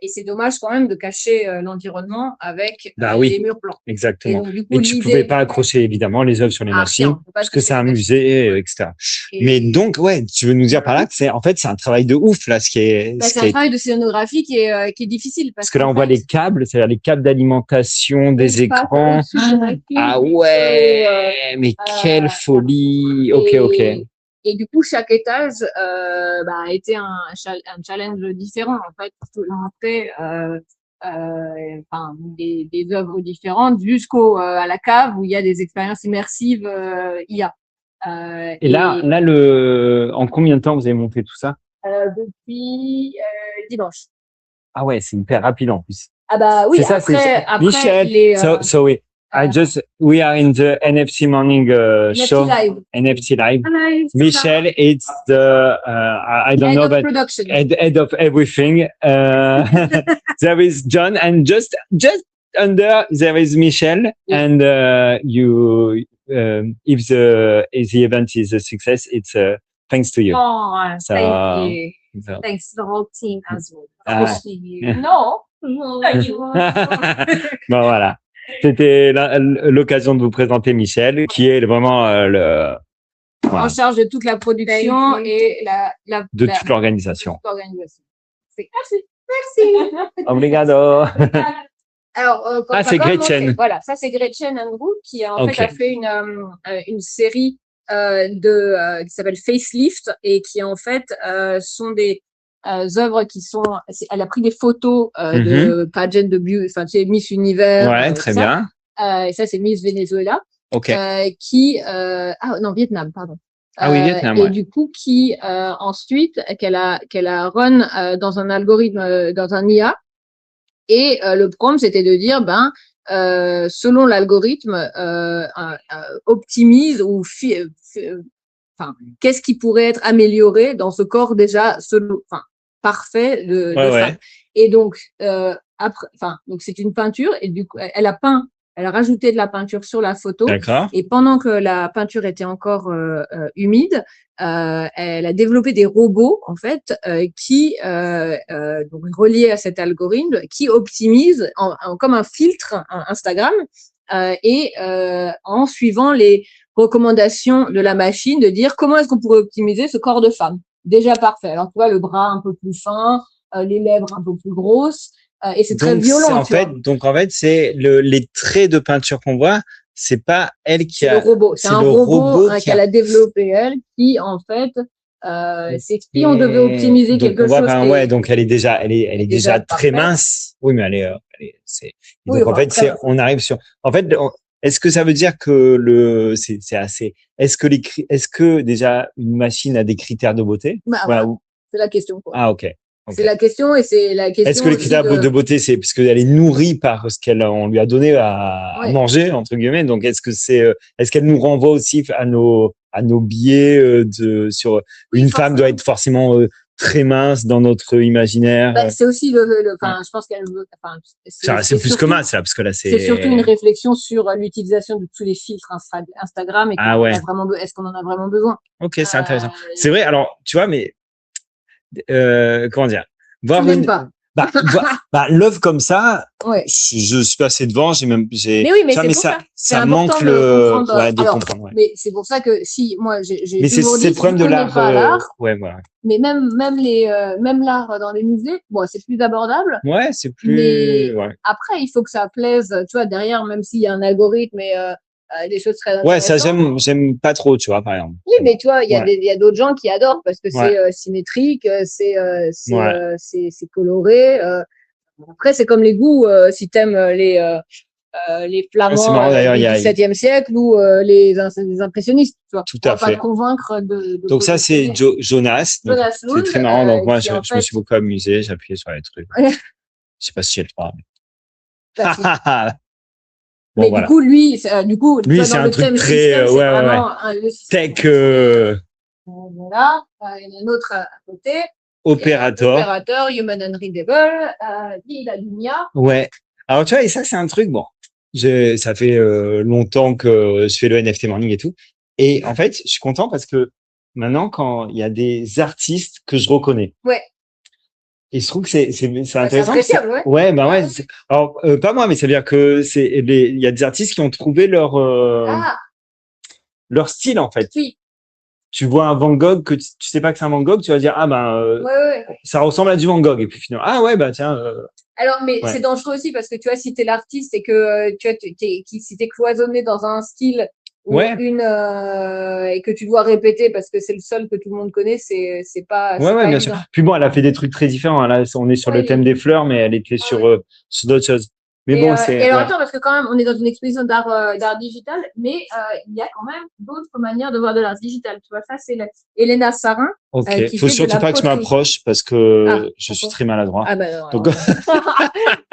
c'est dommage quand même de cacher l'environnement avec oui. des murs blancs. Exactement. Donc, du coup, Et tu pouvais pas accrocher évidemment les œuvres sur les machines on peut pas parce que c'est un toucher. musée, etc. Et- Mais donc, ouais, tu veux nous dire par là que c'est un travail de ouf là, ce qui est. C'est un travail de scénographie qui est difficile. Parce que là, on voit les câbles, c'est-à-dire les câbles d'alimentation des écrans. Ah ouais, mais quelle folie. Ok. Et du coup, chaque étage a été un challenge différent, en fait, pour montrer des œuvres différentes jusqu'à la cave où il y a des expériences immersives IA. Et là, en combien de temps vous avez monté tout ça? Depuis dimanche. Ah ouais, c'est hyper rapide en plus. Ah bah oui, c'est ça, après Michel, we are in the NFC morning show. Live. NFC Live. Hello, Michel, it's the I don't know, but head of everything. There is John, and just under there is Michel, and if the event is a success, it's thanks to you. Oh, So, thank you. so. Thanks to the whole team as well. Ah. Especially you. No. Thank you. Bon, voilà. C'était l'occasion de vous présenter Michel, qui est vraiment en charge de toute la production et toute l'organisation. Merci. Obrigado. Alors, c'est Gretchen. Voilà, ça c'est Gretchen Andrew qui en fait a fait une série qui s'appelle Facelift et qui en fait sont des œuvres qui sont. Elle a pris des photos de pageant de beauty, enfin c'est Miss Univers. Ouais, très bien. Et ça c'est Miss Venezuela. Ok. Vietnam, pardon. Oui, Vietnam. Et du coup, qui ensuite qu'elle a run dans un algorithme, dans un IA. Et le prompt, c'était de dire, selon l'algorithme, optimise ou qu'est-ce qui pourrait être amélioré dans ce corps déjà parfait de femme. Et donc donc c'est une peinture et du coup elle a rajouté de la peinture sur la photo. D'accord. Et pendant que la peinture était encore humide, elle a développé des robots en fait qui donc reliés à cet algorithme qui optimisent comme un filtre Instagram et en suivant les recommandations de la machine de dire comment est-ce qu'on pourrait optimiser ce corps de femme déjà parfait. Alors tu vois le bras un peu plus fin, les lèvres un peu plus grosses. Et c'est très violent. Donc en fait, c'est les traits de peinture qu'on voit, c'est pas elle qui a. Le robot. C'est un robot qu'elle a développé elle, qui en fait, c'est si on devait optimiser quelque chose. Donc elle est déjà très mince. Oui, mais donc en fait, on arrive sur. En fait, est-ce que ça veut dire que c'est assez. Est-ce que déjà une machine a des critères de beauté? C'est la question. Ah ok. C'est la question et c'est la question. Est-ce que les critères de beauté, c'est parce qu'elle est nourrie par ce qu'on lui a donné à manger entre guillemets. Donc est-ce qu'elle nous renvoie aussi à nos biais sur une femme doit être forcément très mince dans notre imaginaire. C'est aussi je pense qu'elle veut. C'est plus que mince là, parce que là c'est surtout une réflexion sur l'utilisation de tous les filtres Instagram et est-ce qu'on en a vraiment besoin. Ok, c'est intéressant. C'est vrai. Alors tu vois, mais comment dire, voir l'œuvre comme ça, je suis passé devant, mais ça manque de comprendre. Mais c'est pour ça que si moi j'ai mais c'est le problème de l'art. Mais même l'art dans les musées, c'est plus abordable. Ouais, c'est plus. Après, il faut que ça plaise, tu vois, derrière, même s'il y a un algorithme et des choses très intéressantes. Ça j'aime pas trop, tu vois, par exemple. Oui, mais tu vois, il y a d'autres gens qui adorent parce que c'est symétrique, c'est coloré. Après, c'est comme les goûts, si t'aimes les flamands du XVIIe siècle ou les impressionnistes, tu vois. Tout à fait. Pas te convaincre de donc ça, c'est Jonas. C'est très marrant. Donc moi, je me suis beaucoup amusé, j'ai appuyé sur les trucs. Je sais pas si j'ai le droit. Mais du coup, lui, c'est un truc très tech. Voilà, il y en a un autre à côté. Opérateur, Human Unreadable, la Lumia. Ouais. Alors tu vois, et ça c'est un truc ça fait longtemps que je fais le NFT Morning et tout. Et en fait, je suis content parce que maintenant, quand il y a des artistes que je reconnais. Ouais. Et je trouve que c'est C'est intéressant. appréciable, ouais. Ouais, bah ouais. Alors, pas moi, mais ça veut dire que il y a des artistes qui ont trouvé Ah, leur style, en fait. oui. Tu vois un Van Gogh que tu sais pas que c'est un Van Gogh, tu vas dire, ah ben, Ouais, ouais. ça ressemble à du Van Gogh. Et puis finalement, ah ouais, bah tiens, Alors, mais ouais. c'est dangereux aussi parce que tu vois, si t'es l'artiste et que tu vois, si t'es cloisonné dans un style ou Ouais. et que tu dois répéter parce que c'est le seul que tout le monde connaît, c'est pas Ouais, bien évident. sûr. Puis bon, elle a fait des trucs très différents. Là, on est sur le thème des fleurs, mais elle était sur d'autres choses. Mais Et, bon, et alors ouais. attends, parce que quand même, on est dans une exposition d'art digital, mais il y a quand même d'autres manières de voir de l'art digital. Tu vois, ça, c'est Elena Sarin. Ok. Qui Faut fait de surtout la pas que je poterie. m'approche parce que Ah, je suis très maladroit. Ah ben non, Donc, ça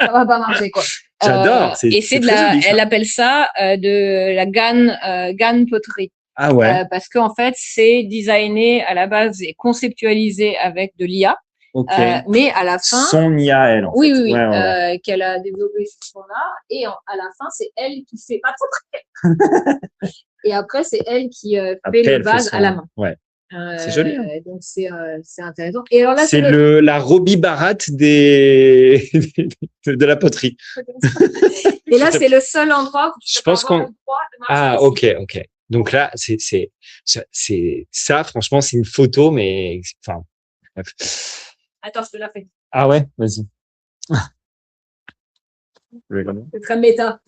va pas marcher quoi. j'adore. Et c'est de la, elle appelle ça de la GAN poterie. Ah ouais. Parce qu'en fait, c'est designé à la base et conceptualisé avec de l'IA. Ok. Mais à la fin. Son IA, elle. En oui, fait. oui, oui. Ouais. Qu'elle a développé sur son art. Et à la fin, c'est elle qui fait pas trop très. Et après, c'est elle qui fait les bases à la main. Ouais. C'est joli. Hein. Donc c'est intéressant. Et alors là, c'est la Roby Barat de la poterie. Et là, c'est le seul endroit où tu peux avoir le droit de marcher. Ah, ok. Donc là, c'est ça. Franchement, c'est une photo, mais enfin. Bref. Attends, je te la fais. Ah ouais, vas-y. C'est très méta.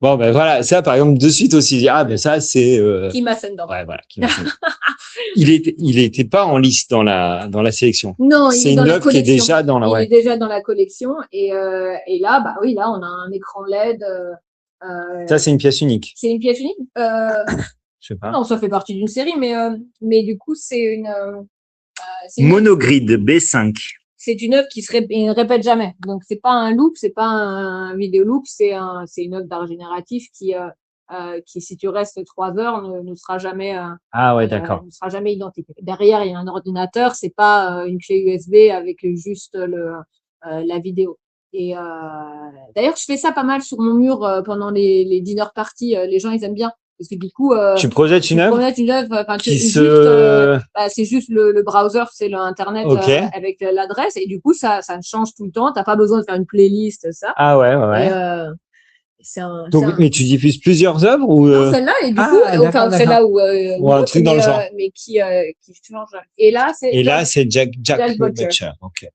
Bon, ben voilà, ça, par exemple, de suite aussi, ah, ben ça, c'est. Kim Ascendant. Ouais, voilà. Il était pas en liste dans la sélection. Non, c'est une œuvre qui est déjà dans la. Il est déjà dans la collection. Et là, bah oui, là, on a un écran LED. Ça, c'est une pièce unique. C'est une pièce unique. Je sais pas. Non, ça fait partie d'une série, mais du coup, c'est une. Monogrid B5. C'est une œuvre qui ne répète jamais. Donc, c'est pas un loop, c'est pas un vidéo loop, c'est une œuvre d'art génératif qui, si tu restes 3 heures, ne sera jamais. Ah ouais, d'accord. Ne sera jamais identique. Derrière, il y a un ordinateur, c'est pas une clé USB avec juste la vidéo. Et d'ailleurs, je fais ça pas mal sur mon mur pendant les dinner parties. Les gens, ils aiment bien. Parce que du coup, tu projettes une œuvre c'est juste le browser, c'est l'internet avec l'adresse, et du coup ça change tout le temps. T'as pas besoin de faire une playlist, ça. Ah ouais. Donc, mais tu diffuses plusieurs œuvres ou non, celle-là, et du coup, enfin celle-là ou un truc dans le genre, mais qui change. Et là, c'est Jack Butcher. Ok.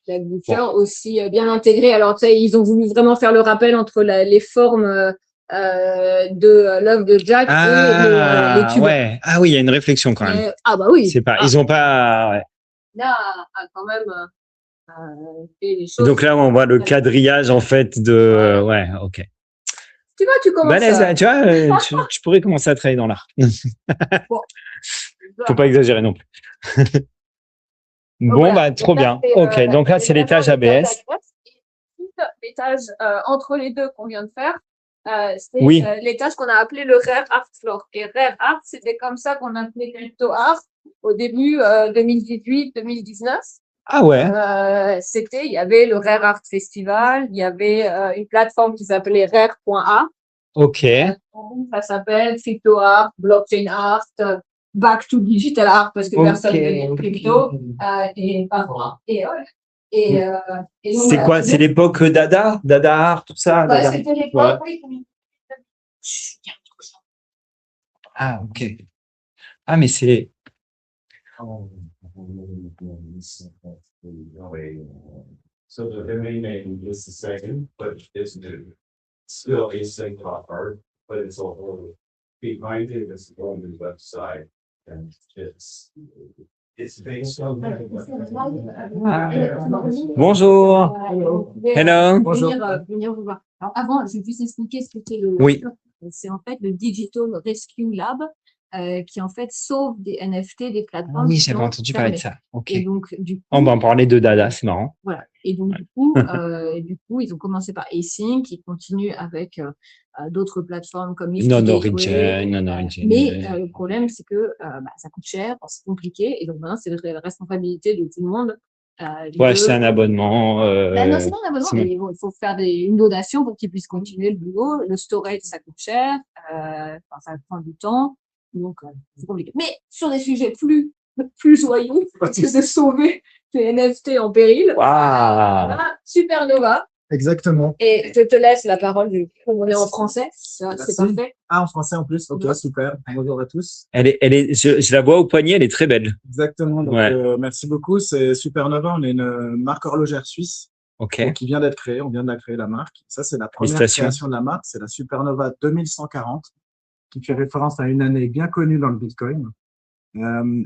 Jack Butcher aussi bien intégré. Alors tu sais, ils ont voulu vraiment faire le rappel entre les formes. De l'œuvre de Jack et les tubes. Ouais. Ah oui, il y a une réflexion quand même. Ah bah oui. C'est pas, ils ont pas. Ouais. Là, quand même fait les choses. Donc là, on voit le quadrillage en fait de. Ouais, ok. Tu vois, tu commences. Tu vois, tu pourrais commencer à travailler dans l'art. Bon. Faut pas exagérer non plus. Bon, voilà. Bah trop bien. Ok, donc là c'est l'étage ABS. L'étage entre les deux qu'on vient de faire. C'est l'étage qu'on a appelé le Rare Art Floor. Et Rare Art, c'était comme ça qu'on appelait Crypto Art au début 2018-2019. Ah ouais. Il y avait le Rare Art Festival, il y avait une plateforme qui s'appelait Rare.art. Ok. Ça s'appelle Crypto Art, Blockchain Art, Back to Digital Art parce que personne ne crypto et pas moi. Et ouais. C'est quoi? C'est l'époque Dada Art, tout ça? Ouais, c'était l'époque, oui. Ah, ok. Ah, mais c'est. So the name is the second, but it's new. Still a sync art, but it's a whole behind it is on the website, and it's based on. Bonjour. Hello. Bonjour. Venir vous voir. Alors avant, je vais juste expliquer ce qu'était le. Oui. C'est en fait le Digital Rescue Lab qui en fait sauve des NFT des plateformes. Oui, j'avais entendu parler de ça. Ok. Et donc du coup. On va en parler de Dada, c'est marrant. Voilà. Et donc du coup, ils ont commencé par Async, ils continuent avec d'autres plateformes comme Non-Origin. Mais le problème, c'est que ça coûte cher, c'est compliqué, et donc maintenant, c'est la responsabilité de tout le monde. C'est un abonnement. Non, c'est pas un abonnement, mais bon, il faut faire une donation pour qu'ils puissent continuer le boulot. Le storage, ça coûte cher, ça prend du temps, donc c'est compliqué. Mais sur des sujets plus joyeux, parce que c'est sauver tes NFT en péril. Waouh. Voilà, Supernova. Exactement. Et je te laisse la parole, comme on est en français. C'est Merci. parfait. Ah, en français en plus. Ok, super. Bonjour à tous. Je la vois au poignet, elle est très belle. Exactement. Donc, Ouais. merci beaucoup. C'est Supernova. On est une marque horlogère suisse. Ok. Donc, qui vient d'être créée. On vient de la créer, la marque. Ça, c'est la première Félicitations. création de la marque. C'est la Supernova 2140, qui fait référence à une année bien connue dans le Bitcoin.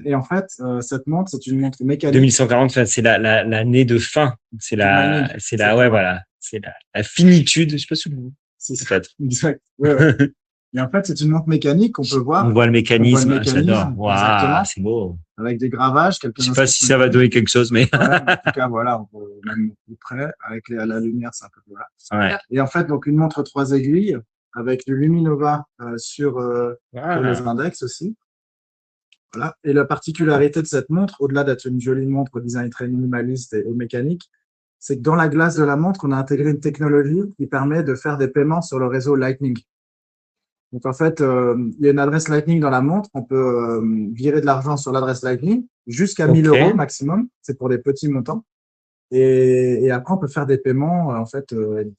Et en fait, cette montre, c'est une montre mécanique. 2140, c'est l'année de fin. C'est ouais, voilà. C'est la finitude. Je sais pas si vous. C'est ça. Peut-être. Exact. Ouais, ouais. Et en fait, c'est une montre mécanique qu'on peut voir. On voit le mécanisme. J'adore. Exactement. Waouh, c'est beau. Avec des gravages, Je sais pas si ça va donner quelque chose, mais. Ouais, en tout cas, voilà, on peut même plus près. Avec la lumière, c'est un peu voilà. Ouais. Et en fait, donc une montre 3 aiguilles avec du Luminova sur les index aussi. Voilà. Et la particularité de cette montre, au-delà d'être une jolie montre au design très minimaliste et mécanique, c'est que dans la glace de la montre, on a intégré une technologie qui permet de faire des paiements sur le réseau Lightning. Donc en fait, il y a une adresse Lightning dans la montre. On peut virer de l'argent sur l'adresse Lightning jusqu'à 1000 € maximum. C'est pour des petits montants. Et après, on peut faire des paiements en fait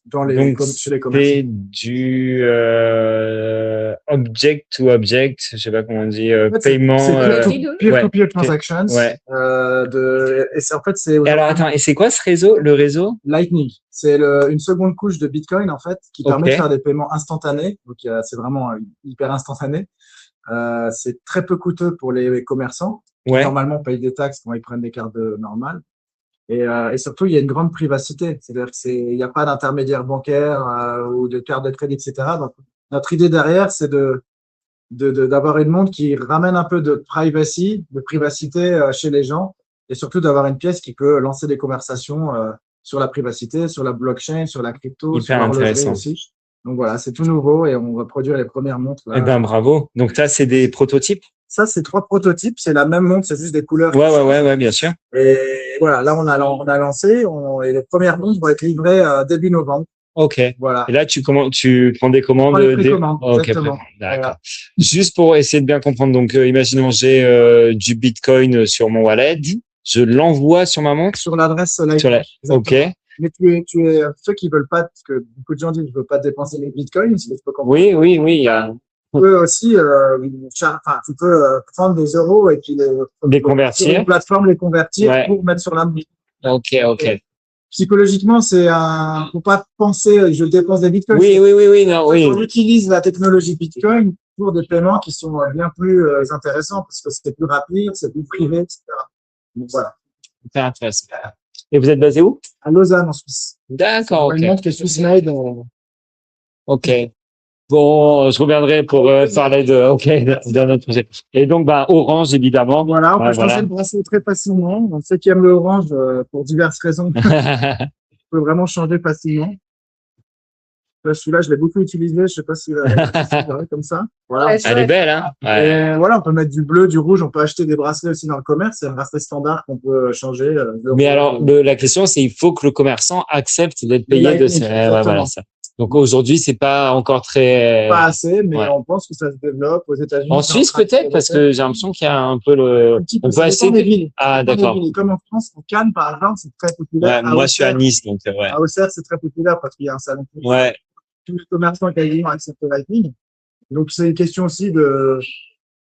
dans les chez les commerçants. C'est du object to object, je sais pas comment on dit, paiement. C'est peer-to-peer transactions. Ouais. Et c'est en fait c'est. Alors attends, et c'est quoi ce réseau? Le réseau Lightning, c'est une seconde couche de Bitcoin en fait qui permet de faire des paiements instantanés. Donc c'est vraiment hyper instantané. C'est très peu coûteux pour les commerçants qui normalement payent des taxes quand ils prennent des cartes normales. Et surtout, il y a une grande privacité. C'est-à-dire qu'il n'y a pas d'intermédiaire bancaire ou de carte de crédit, etc. Donc, notre idée derrière, c'est d'avoir une montre qui ramène un peu de privacy, de privacité chez les gens, et surtout d'avoir une pièce qui peut lancer des conversations sur la privacité, sur la blockchain, sur la crypto, sur l'horlogerie aussi. Donc voilà, c'est tout nouveau et on va produire les premières montres. Eh ben bravo. Donc ça, c'est des prototypes? Ça, c'est 3 prototypes. C'est la même montre, c'est juste des couleurs. Ouais, bien sûr. Et voilà, là, on a lancé. Et les premières montres vont être livrées début novembre. Ok. Voilà. Et là, tu prends des commandes. Exactement. D'accord. Voilà. Juste pour essayer de bien comprendre. Donc, imaginons, j'ai du Bitcoin sur mon wallet. Je l'envoie sur ma montre? Sur l'adresse Lightning. Ok. Mais tu es ceux qui veulent pas, parce que beaucoup de gens disent, je veux pas dépenser les bitcoins. Oui, il y a. Tu peux aussi, tu peux prendre des euros et puis les convertir. Sur une plateforme, les convertir pour mettre sur la montre. Ok. Et psychologiquement, faut pas penser, je dépense des bitcoins. Oui. Non, oui. On utilise la technologie bitcoin pour des paiements qui sont bien plus intéressants parce que c'est plus rapide, c'est plus privé, etc. Donc voilà. C'est intéressant. Et vous êtes basé où? À Lausanne, en Suisse. D'accord, ok. Une montre qui est Swiss made. Ok. Bon, je reviendrai pour parler de notre projet. Et donc, orange, évidemment. Voilà, on peut changer le bracelet très facilement. On sait qui aime le orange pour diverses raisons. On peut vraiment changer facilement. Celui-là, je l'ai beaucoup utilisé. Je sais pas si comme ça. Voilà. Elle est belle, hein? Et voilà, on peut mettre du bleu, du rouge. On peut acheter des bracelets aussi dans le commerce. C'est un bracelet standard qu'on peut changer. Mais alors, la question, c'est il faut que le commerçant accepte d'être payé de ces. Voilà, ça. Donc aujourd'hui, c'est pas encore très. Pas assez, mais on pense que ça se développe aux États-Unis. En Suisse peut-être, parce que j'ai l'impression qu'il y a un peu on peut essayer. Ah d'accord. Comme en France, en Cannes par exemple, c'est très populaire. Ouais, moi je suis à Nice, donc ouais. À Auxerre, c'est très populaire parce qu'il y a un salon. Ouais. Tous les commerçants quasiment acceptent le Lightning. Donc c'est une question aussi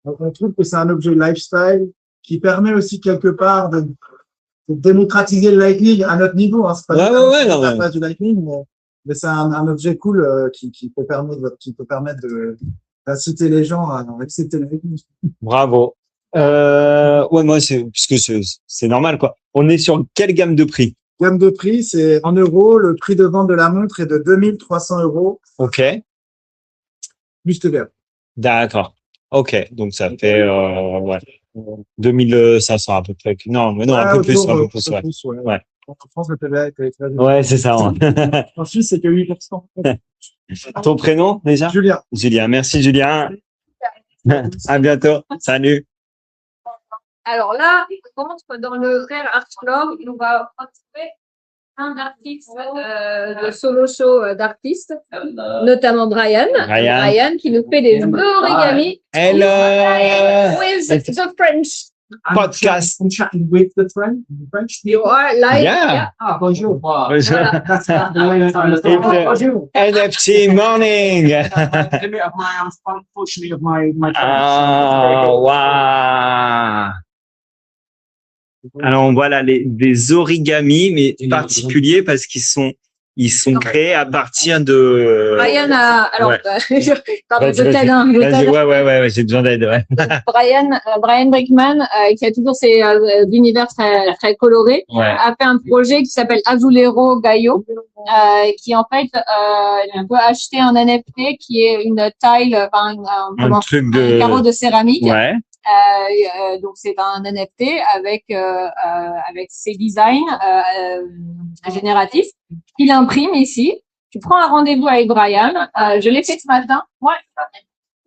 on trouve que c'est un objet lifestyle qui permet aussi quelque part de démocratiser le Lightning à notre niveau. Hein. C'est pas du Lightning, mais c'est un objet cool qui peut permettre d'inciter les gens à accepter le Lightning. Bravo. Moi puisque c'est normal quoi. On est sur quelle gamme de prix? Gamme de prix, c'est en euros. Le prix de vente de la montre est de 2300 €. Ok. Plus TVA. D'accord. Ok. Donc ça fait 2500 à peu près. Non, mais non, un peu plus. Ouais. En France, le TVA est très ouais, c'est ça. En Suisse, c'est que 8%. Ton prénom déjà? Julien. Julien. Merci Julien. À bientôt. Salut. Alors là, on rentre dans le Rare Art Club. On va retrouver un artiste de solo show d'artistes, notamment Brian qui nous fait des origamis. Hello. With the French podcast. I'm chatting with the French. You are live. Yeah. Ah, bonjour. Bonjour. Bonjour. NFT morning. Limit of my, unfortunately, of my French. Oh, waouh. Alors, voilà des origamis, mais particuliers parce qu'ils sont créés à partir de... Brian a, alors, Ouais. pardon, Vas-y, je t'aide, hein, je Vas-y, t'aide. ouais, j'ai besoin d'aide, ouais. Brian Brickman, qui a toujours ses univers très, très colorés, Ouais. a fait un projet qui s'appelle Azulero Gaio, qui en fait, tu peux acheter un NFT qui est une tile, enfin, Un truc un carreau de céramique. Ouais. Donc c'est un NFT avec ses designs génératifs qu'il imprime ici. Tu prends un rendez-vous avec Brian. Je l'ai fait ce matin. Ouais.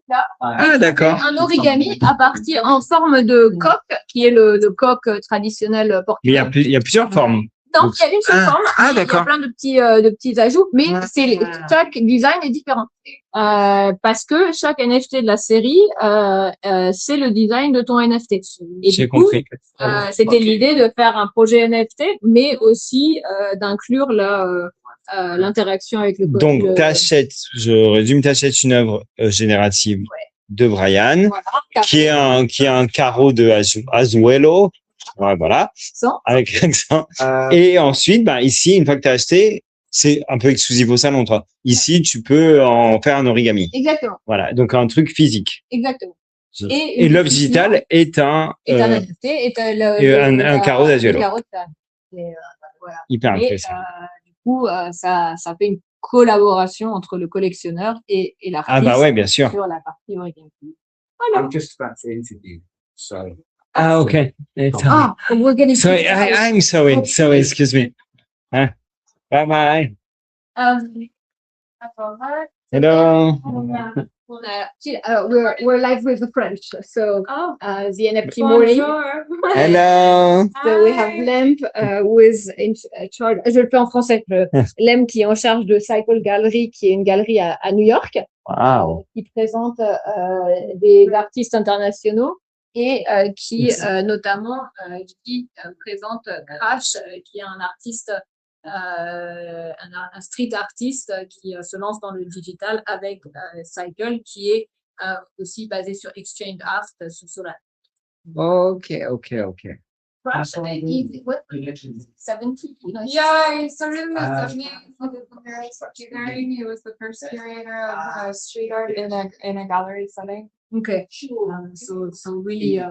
Là. Ah, d'accord. Un origami à partir en forme de coque, qui est le coque traditionnel Mais portugais. il y a plusieurs formes. Non, il y a une seule forme. Ah, Il y a d'accord. plein de petits ajouts, mais chaque design est différent. Parce que chaque NFT de la série, c'est le design de ton NFT. Et J'ai du coup, compris. c'était l'idée de faire un projet NFT, mais aussi d'inclure l'interaction avec le Donc, je résume, t'achètes une œuvre générative de Brian, qui est un carreau de Azuelo. Ouais, voilà. Avec l'accent. Et ensuite, ici, une fois que tu as acheté, c'est un peu exclusif au salon, toi. Ici, tu peux en faire un origami. Exactement. Voilà. Donc, un truc physique. Exactement. Et l'œuvre digitale est un NFT, un carreau d'Azuelo. Voilà. Hyper intéressant. Du coup, ça fait une collaboration entre le collectionneur et l'artiste. Ah, bah ouais, bien sûr. Sur la partie origami. Voilà. I'm just about to interview, so. Ah, okay. We're getting. Sorry, I'm sorry. Excuse me. Bye bye. Hello. We're live with the French, so the NFT morning. Hello. So we have Lemp who is in charge. Je le fais en français. Lemp qui est en charge de Cycle Gallery, qui est une galerie à New York, qui présente des artistes internationaux et qui notamment présente Crash, qui est un artiste. Un street artiste qui se lance dans le digital avec Cycle, qui est aussi basé sur Exchange Art sur Solana. Ok. Crash, what? 70? Yeah, I started in the 70s with the Paris Portuguese. He was the first curator of street art in a gallery setting. Okay. So really,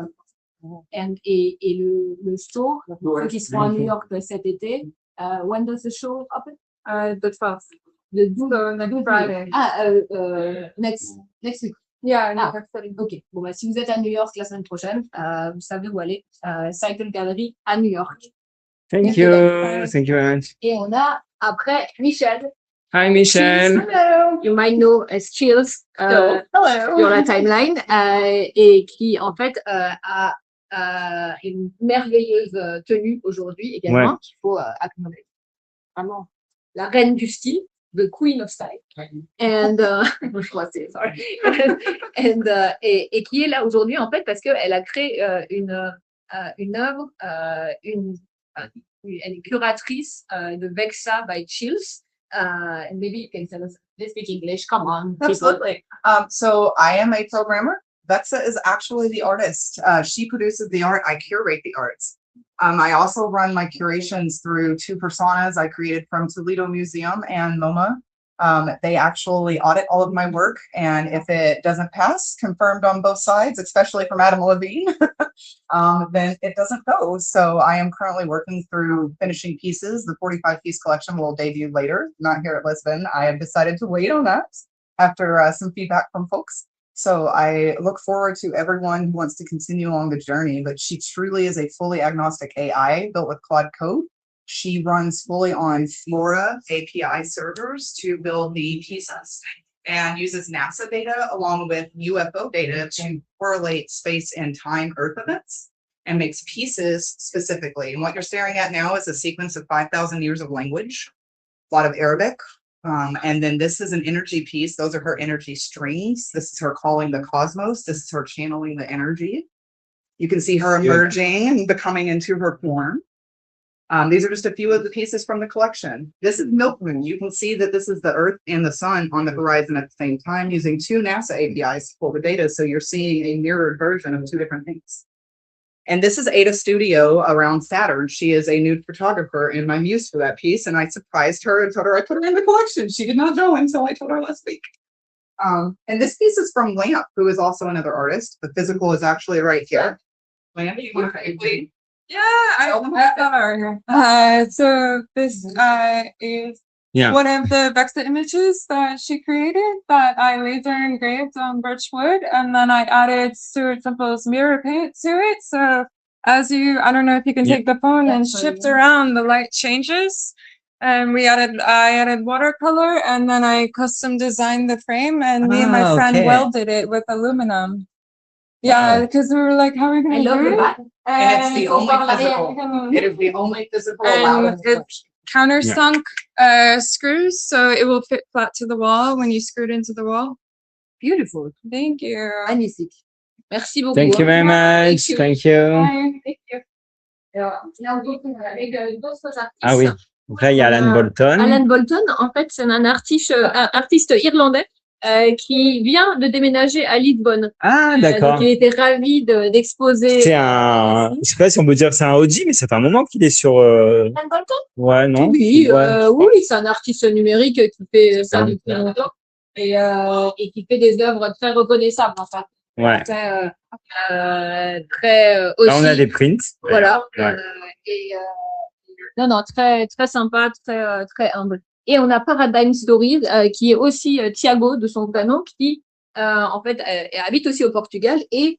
et le show, ceux qui seront à New York cet été, when does the show open? The 12th. The 12th. So next Friday. Next week. Yeah, next week. Ok. Bon, si vous êtes à New York la semaine prochaine, vous savez où aller. Cycle Gallery à New York. Thank you very much. Et on a après Michel. Hi, Michel. Hello. You might know as Chills Hello. sur la timeline et qui en fait a une merveilleuse tenue aujourd'hui également qu'il faut acknowledge. Vraiment la reine du style, the queen of style. And sorry. Et qui est là aujourd'hui en fait parce qu'elle a créé une œuvre, elle est curatrice de Vexa by Chills. And maybe you can tell us, they speak English, come on. Absolutely. So I am a programmer. Vexa is actually the artist. She produces the art. I curate the arts. I also run my curations through two personas I created from Toledo Museum and MoMA. They actually audit all of my work, and if it doesn't pass, confirmed on both sides, especially from Adam Levine, then it doesn't go. So I am currently working through finishing pieces. The 45-piece collection will debut later, not here at Lisbon. I have decided to wait on that after some feedback from folks. So I look forward to everyone who wants to continue along the journey, but she truly is a fully agnostic AI built with Claude Code. She runs fully on Flora API servers to build the pieces and uses NASA data along with UFO data to correlate space and time Earth events and makes pieces specifically. And what you're staring at now is a sequence of 5,000 years of language, a lot of Arabic. And then this is an energy piece. Those are her energy strings. This is her calling the cosmos. This is her channeling the energy. You can see her emerging and becoming into her form. These are just a few of the pieces from the collection. This is Milk Moon. You can see that this is the Earth and the Sun on the horizon at the same time using two NASA APIs to pull the data. So you're seeing a mirrored version of two different things. And this is Ada Studio around Saturn. She is a nude photographer and my muse for that piece. And I surprised her and told her I put her in the collection. She did not know until I told her last week. And this piece is from Lamp, who is also another artist. The physical is actually right here. Lamp, you want to wait? Yeah, I so this is one of the Vexa images that she created that I laser engraved on birch wood, and then I added Stuart Temple's mirror paint to it. So as you, I don't know if you can take the phone and shift around, the light changes. And I added watercolor, and then I custom designed the frame, and me and my friend welded it with aluminum. Yeah, because we were like, how are we going to do it? And it's the only physical. It is the only physical allowed. It's countersunk screws, so it will fit flat to the wall when you screw it into the wall. Beautiful. Thank you. Magnifique. Merci beaucoup. Thank you very much. Thank you. Bye. Thank you. Alors, là, on continue avec d'autres artistes. Ah oui. Donc là, il y a Alan Bolton. Alan Bolton, en fait, c'est un artiste irlandais qui vient de déménager à Lisbonne. Ah, d'accord. Donc, il était ravi d'exposer. C'est un, je sais pas si on peut dire que c'est un OG, mais ça fait un moment qu'il est sur. Alan Bolton? Ouais, non? Oui, Ouais. oui, c'est un artiste numérique qui fait ça depuis longtemps et qui fait des œuvres très reconnaissables, en fait. Ouais. Très aussi. Là, on a des prints. Voilà. Ouais. Non, très, très sympa, très humble. Et on a Paradigm Stories, qui est aussi Thiago de son prénom, qui en fait habite aussi au Portugal. Et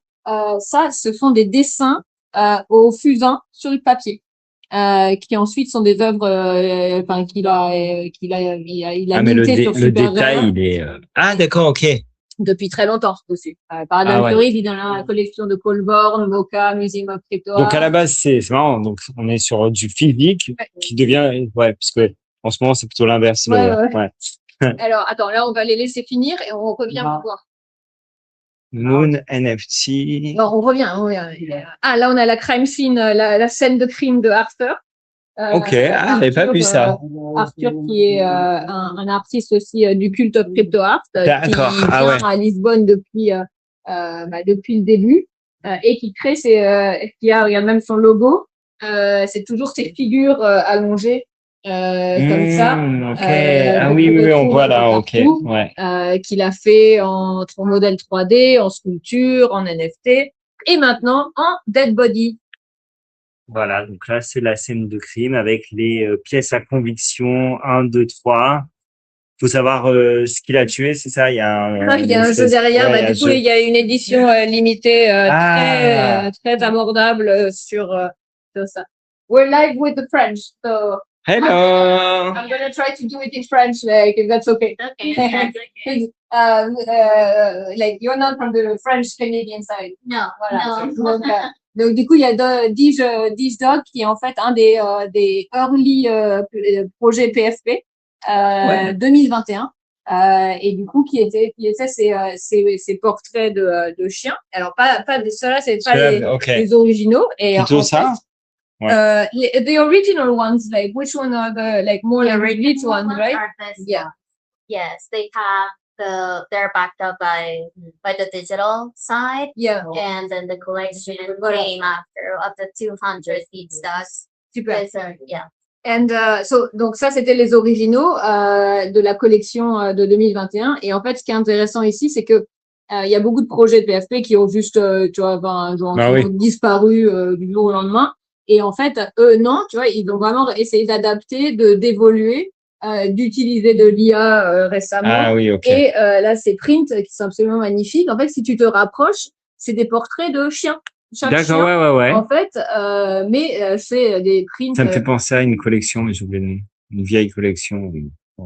ça, ce sont des dessins au fusain sur le papier, qui ensuite sont des œuvres, enfin qu'il a mais minté sur le Super détail, Rare il est. Ah, d'accord, ok. depuis très longtemps aussi. Paradigm Stories, il est dans la collection de Colborne, Mocha, Museum of Crypto Art. Donc à la base, c'est marrant. Donc on est sur du physique qui devient, puisque en ce moment c'est plutôt l'inverse. Ouais. Alors attends, là on va les laisser finir et on revient pour voir. Moon NFT. Non, on revient. Ah là on a la crime scene, la scène de crime de Arthur. Ok, j'avais pas vu ça. Arthur qui est un artiste aussi du culte of crypto art, qui vient à Lisbonne depuis le début et qui crée regarde même son logo, c'est toujours ces figures allongées comme ça. Oui, on voit là, partout, qu'il a fait en modèle 3D, en sculpture, en NFT et maintenant en dead body. Voilà, donc là, c'est la scène de crime avec les pièces à conviction 1, 2, 3. Faut savoir ce qu'il a tué, c'est ça? Il y a un jeu derrière. Du coup, il y a une édition limitée très abordable sur ça. We're live with the French, so hello. I'm gonna try to do it in French, like if that's okay. Okay. Like you're not from the French Canadian side. No. Voilà. Donc du coup, il y a Dog qui est en fait un des early projets PFP 2021 et du coup qui était ces portraits de chiens. Alors pas ceux-là, c'est pas les originaux et plutôt ça. The original ones, like which one are the like more elite ones, right? Yeah. Yes, they have they're backed up by the digital side. Yeah. And then the collection came after of the 200 feedstocks. Super. Yeah. And donc ça c'était les originaux de la collection de 2021 et en fait ce qui est intéressant ici c'est que il y a beaucoup de projets de PFP qui ont juste disparu du jour au lendemain et en fait eux non, tu vois, ils ont vraiment essayé d'adapter, d'évoluer, d'utiliser de l'IA récemment. Et là ces prints qui sont absolument magnifiques. En fait si tu te rapproches, c'est des portraits de chiens. D'accord, ouais. En fait, mais c'est des prints. Ça me fait penser à une collection, mais j'ai oublié le nom. Une vieille collection. Je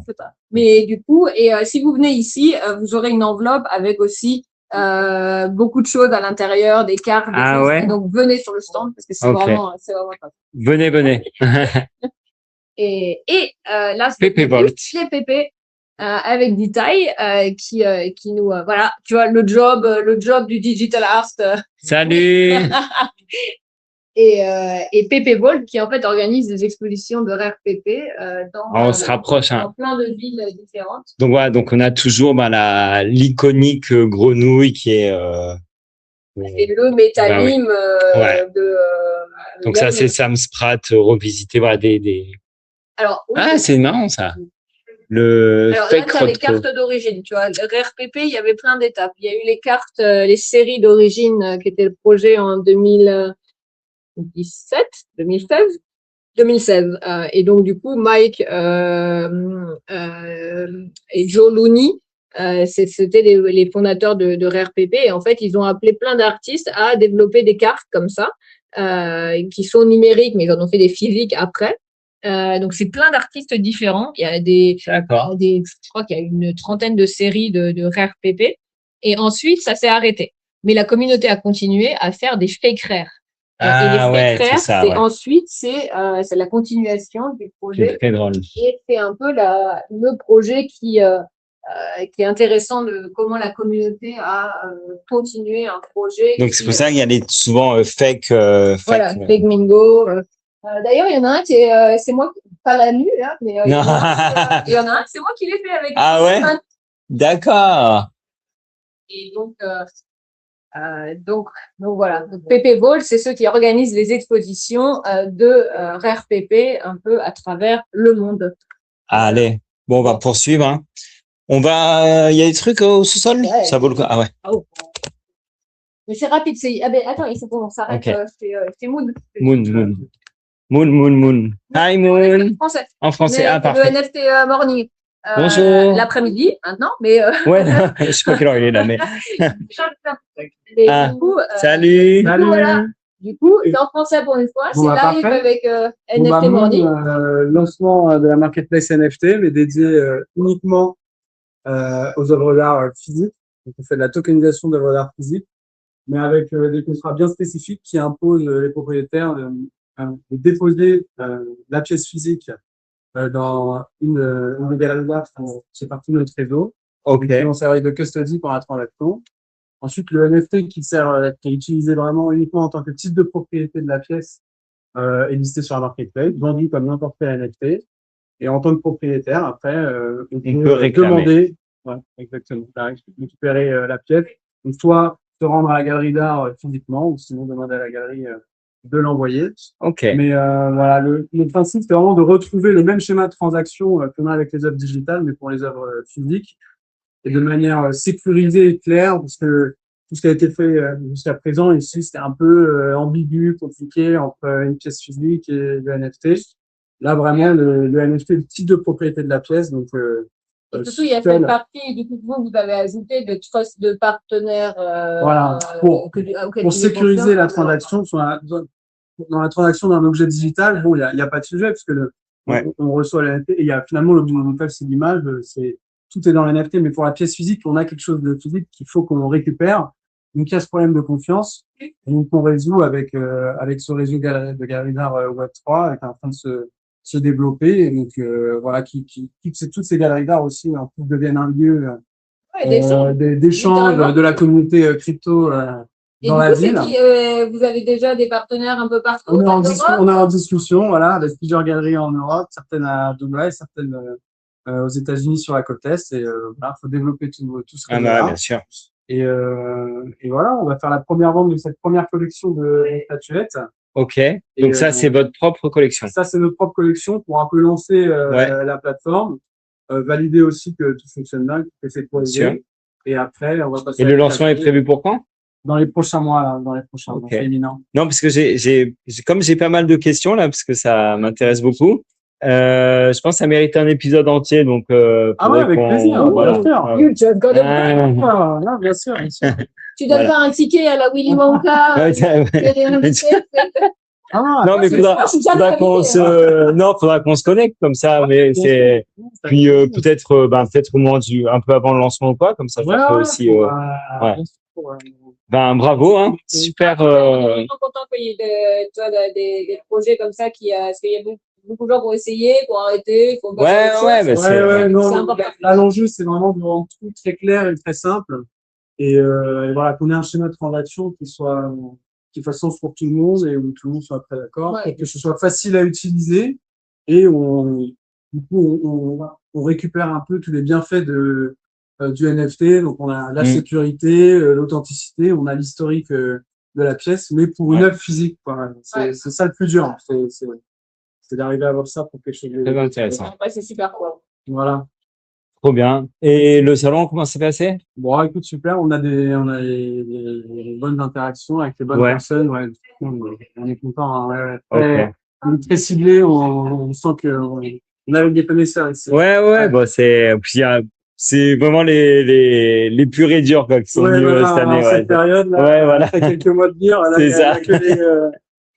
sais pas. Mais du coup, et si vous venez ici, vous aurez une enveloppe avec aussi beaucoup de choses à l'intérieur, des cartes, des choses. Ouais. Et donc venez sur le stand parce que c'est vraiment top. Venez. Et là, c'est Pepe Bolt. les Pépé. avec Ditaï qui nous voilà, tu vois le job du digital art. Salut. Et Pepe Volt qui en fait organise des expositions de rare PP On se rapproche, dans plein de villes différentes. Donc voilà, donc on a toujours l'iconique grenouille qui est et le métamime de donc ça c'est Sam Spratt revisité, voilà des alors oui, c'est marrant ça. Alors là, tu as les cartes d'origine, tu vois. Le RPP, il y avait plein d'étapes. Il y a eu les cartes, les séries d'origine qui étaient le projet en 2017, 2016. Et donc, du coup, Mike et Joe Looney, c'était les fondateurs de RPP. Et en fait, ils ont appelé plein d'artistes à développer des cartes comme ça, qui sont numériques, mais ils en ont fait des physiques après. Donc c'est plein d'artistes différents. Il y a je crois qu'il y a une trentaine de séries de rare PP. Et ensuite, ça s'est arrêté. Mais la communauté a continué à faire des fake rares. Et les fake rares, ensuite, c'est la continuation du projet. C'est très drôle. Et c'est un peu le projet qui est intéressant de comment la communauté a continué un projet. Donc c'est pour ça qu'il y a souvent fake. Voilà, fake Mingo. D'ailleurs, il y en a un qui c'est moi, pas la nue, hein, mais il y en a un, c'est moi qui l'ai fait avec. Ah ouais? D'accord. Et donc voilà. Donc, PP Vol, c'est ceux qui organisent les expositions de rare PP un peu à travers le monde. Allez, bon, on va poursuivre. Hein. Il y a des trucs au sous-sol? Ouais. Ça vaut le coup. Ah ouais. Oh. Mais c'est rapide. Attends, il faut qu'on s'arrête. Okay. C'est Moon. Moon. Hi Moon. En français. Ah, parfait. Le NFT Morning. Bonjour. L'après-midi, maintenant, mais. Ouais, je sais pas quelle heure il est là, mais. Du coup, salut. Voilà. Du coup, c'est en français pour une fois. C'est live avec NFT Morning. Lancement de la marketplace NFT, mais dédié uniquement aux œuvres d'art physiques. Donc, on fait de la tokenisation d'œuvres d'art physiques, mais avec des contrats bien spécifiques qui imposent les propriétaires de déposer la pièce physique dans une galerie d'art qui est partie de notre réseau. Ok. Qui vont servir de custody pour la transaction. Ensuite, le NFT qui est utilisé vraiment uniquement en tant que titre de propriété de la pièce est listé sur la marketplace, vendu comme n'importe quel NFT. Et en tant que propriétaire, après, on peut demander, exactement, récupérer la pièce. Donc, soit se rendre à la galerie d'art physiquement, ou sinon demander à la galerie de l'envoyer. Ok. Mais voilà, le principe, c'est vraiment de retrouver le même schéma de transaction qu'on a avec les œuvres digitales, mais pour les œuvres physiques, et de manière sécurisée et claire, parce que tout ce qui a été fait jusqu'à présent ici, c'était un peu ambigu, compliqué entre une pièce physique et le NFT. Là, vraiment, le NFT est le titre de propriété de la pièce, donc. Et surtout, il y a cette partie, du coup, vous avez ajouté de trust de partenaires. Voilà. Pour sécuriser la transaction, dans la transaction d'un objet digital, bon, il y a pas de sujet, parce que on reçoit le NFT, et il y a finalement l'objet digital, c'est l'image, tout est dans le NFT, mais pour la pièce physique, on a quelque chose de physique qu'il faut qu'on récupère. Donc, il y a ce problème de confiance, et donc on résout avec ce réseau de galeries d'art Web3, qui est en train de se développer, et donc voilà, toutes ces galeries d'art aussi en plus deviennent un lieu d'échange de la communauté crypto dans la ville. Vous avez déjà des partenaires un peu partout. On est en discussion, voilà, avec plusieurs galeries en Europe, certaines à Dubaï, certaines aux États-Unis sur la côte est, et voilà, faut développer tout ce réseau-là. Bien sûr. Et voilà, on va faire la première vente de cette première collection de statuettes. Ok. Donc ça, c'est votre propre collection. Ça, c'est notre propre collection pour un peu lancer la plateforme, valider aussi que tout fonctionne bien, que c'est projet. Et après, on va passer. Et le lancement est prévu pour quand? Dans les prochains mois, là, dans les prochains mois. C'est imminent. Non, parce que comme j'ai pas mal de questions là, parce que ça m'intéresse beaucoup. Je pense que ça mérite un épisode entier, donc. Ah ouais, avec plaisir. Voilà. You just got a non, bien sûr. Tu donnes pas un ticket à la Willy Wonka. Non, mais faudra qu'on se connecte comme ça, mais c'est, puis, peut-être au moins un peu avant le lancement ou quoi, comme ça, ça peut aussi, bravo, hein. Super, Je suis content qu'il y ait des projets comme ça parce qu'il y a beaucoup de gens qui ont essayé, qui ont arrêté, qui ont pas Ouais, fait autre ouais, chose. bah, Ouais, non, C'est important. là, l'enjeu, c'est vraiment de rendre tout très clair et très simple. Et voilà, qu'on ait un schéma de transaction qui fasse sens pour tout le monde et où tout le monde soit après d'accord, Ouais. pour que ce soit facile à utiliser et du coup, on récupère un peu tous les bienfaits du NFT. Donc, on a la sécurité, l'authenticité, on a l'historique de la pièce, mais pour une œuvre physique, quoi. C'est ça le plus dur. C'est d'arriver à avoir ça pour quelque chose de Très intéressant. Ouais, c'est super cool. Voilà. Trop bien. Et le salon, comment s'est passé? Bon, écoute, super. On a des bonnes interactions avec les bonnes personnes. Ouais, on est content. Hein, ouais. On est très ciblé. On sent qu'on a des connaisseurs ici. Ouais. Bon, c'est vraiment les purs et durs, quoi, qui sont venus cette année. Cette période, là. Ouais, voilà. Après quelques mois de dire, C'est il y a ça. que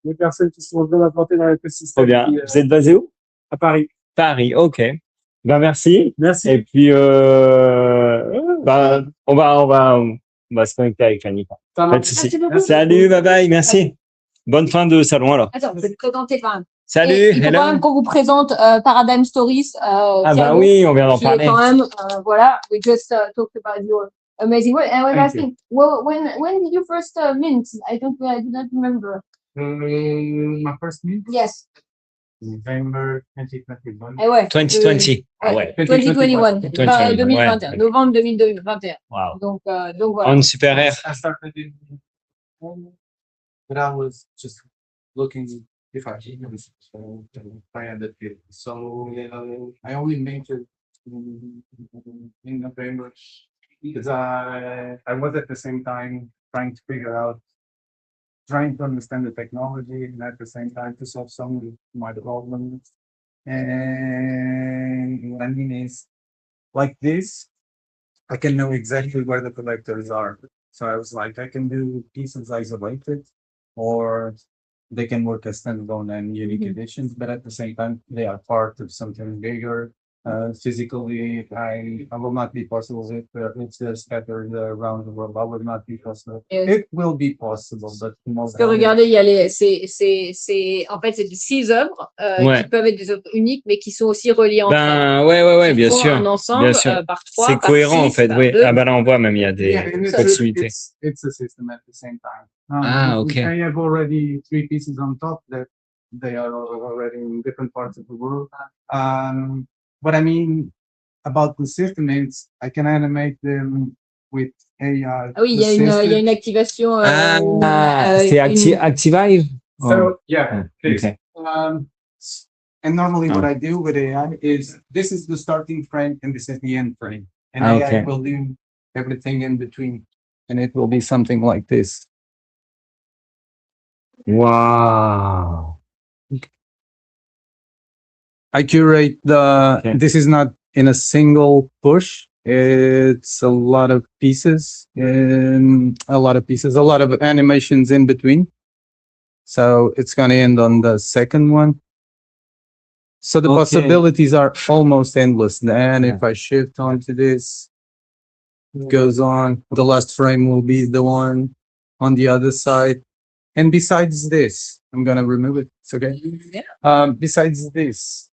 les personnes qui sont bien implantées dans l'écosystème. Trop bien. Vous êtes basé où? À Paris. Paris, ok. Ben, merci. Merci. Et puis, on va se connecter avec Annie. Pas de souci. Merci beaucoup. Salut, bye bye, merci. Bonne fin de salon, alors. Attends, je vais te présenter quand même. Salut, Et il faut hello. quand même qu'on vous présente Paradigm Stories. Ah bah oui, on vient d'en qui est parler. quand même, voilà, we just talked about your amazing work. And I was Thank asking, well, when did you first mint? I do not remember. My first meet? Yes. November 2021. Eh ouais. 2020. Ah ouais. 2021. 2021, 2021. Novembre 2021. Wow. Donc voilà. On super air. I started in, but I was just looking if I ended it. So I only minted in November because I was at the same time trying to understand the technology and at the same time to solve some of my development. And what I mean is, like this, I can know exactly where the collectors are. So I was like, I can do pieces isolated, or they can work as standalone and unique editions, but at the same time, they are part of something bigger. Physically, I will not be possible if it's scattered around the world. I will not be possible. It will be possible, but Parce que regardez, il y a en fait, c'est 6 œuvres qui peuvent être des œuvres uniques, mais qui sont aussi reliées entre elles. Ouais, bien sûr. Un ensemble, bien sûr. par 3, c'est par cohérent, 6, en fait, par oui. 2. Ah bah là, on voit même, il y a des possibilités. It's a system at the same time. Okay. I have already 3 pieces on top that they are already in different parts of the world. What I mean about the system is I can animate them with AI. Ah oui, il y a une activation. C'est Activive? So, yeah. Okay. And normally what I do with AI is this is the starting frame and this is the end frame. And AI will do everything in between. And it will be something like this. Wow. I curate this is not in a single push. It's a lot of pieces and a lot of animations in between. So it's going to end on the second one. So the possibilities are almost endless. And if I shift onto this, it goes on. The last frame will be the one on the other side. And besides this, I'm going to remove it. It's okay. Yeah. Besides this,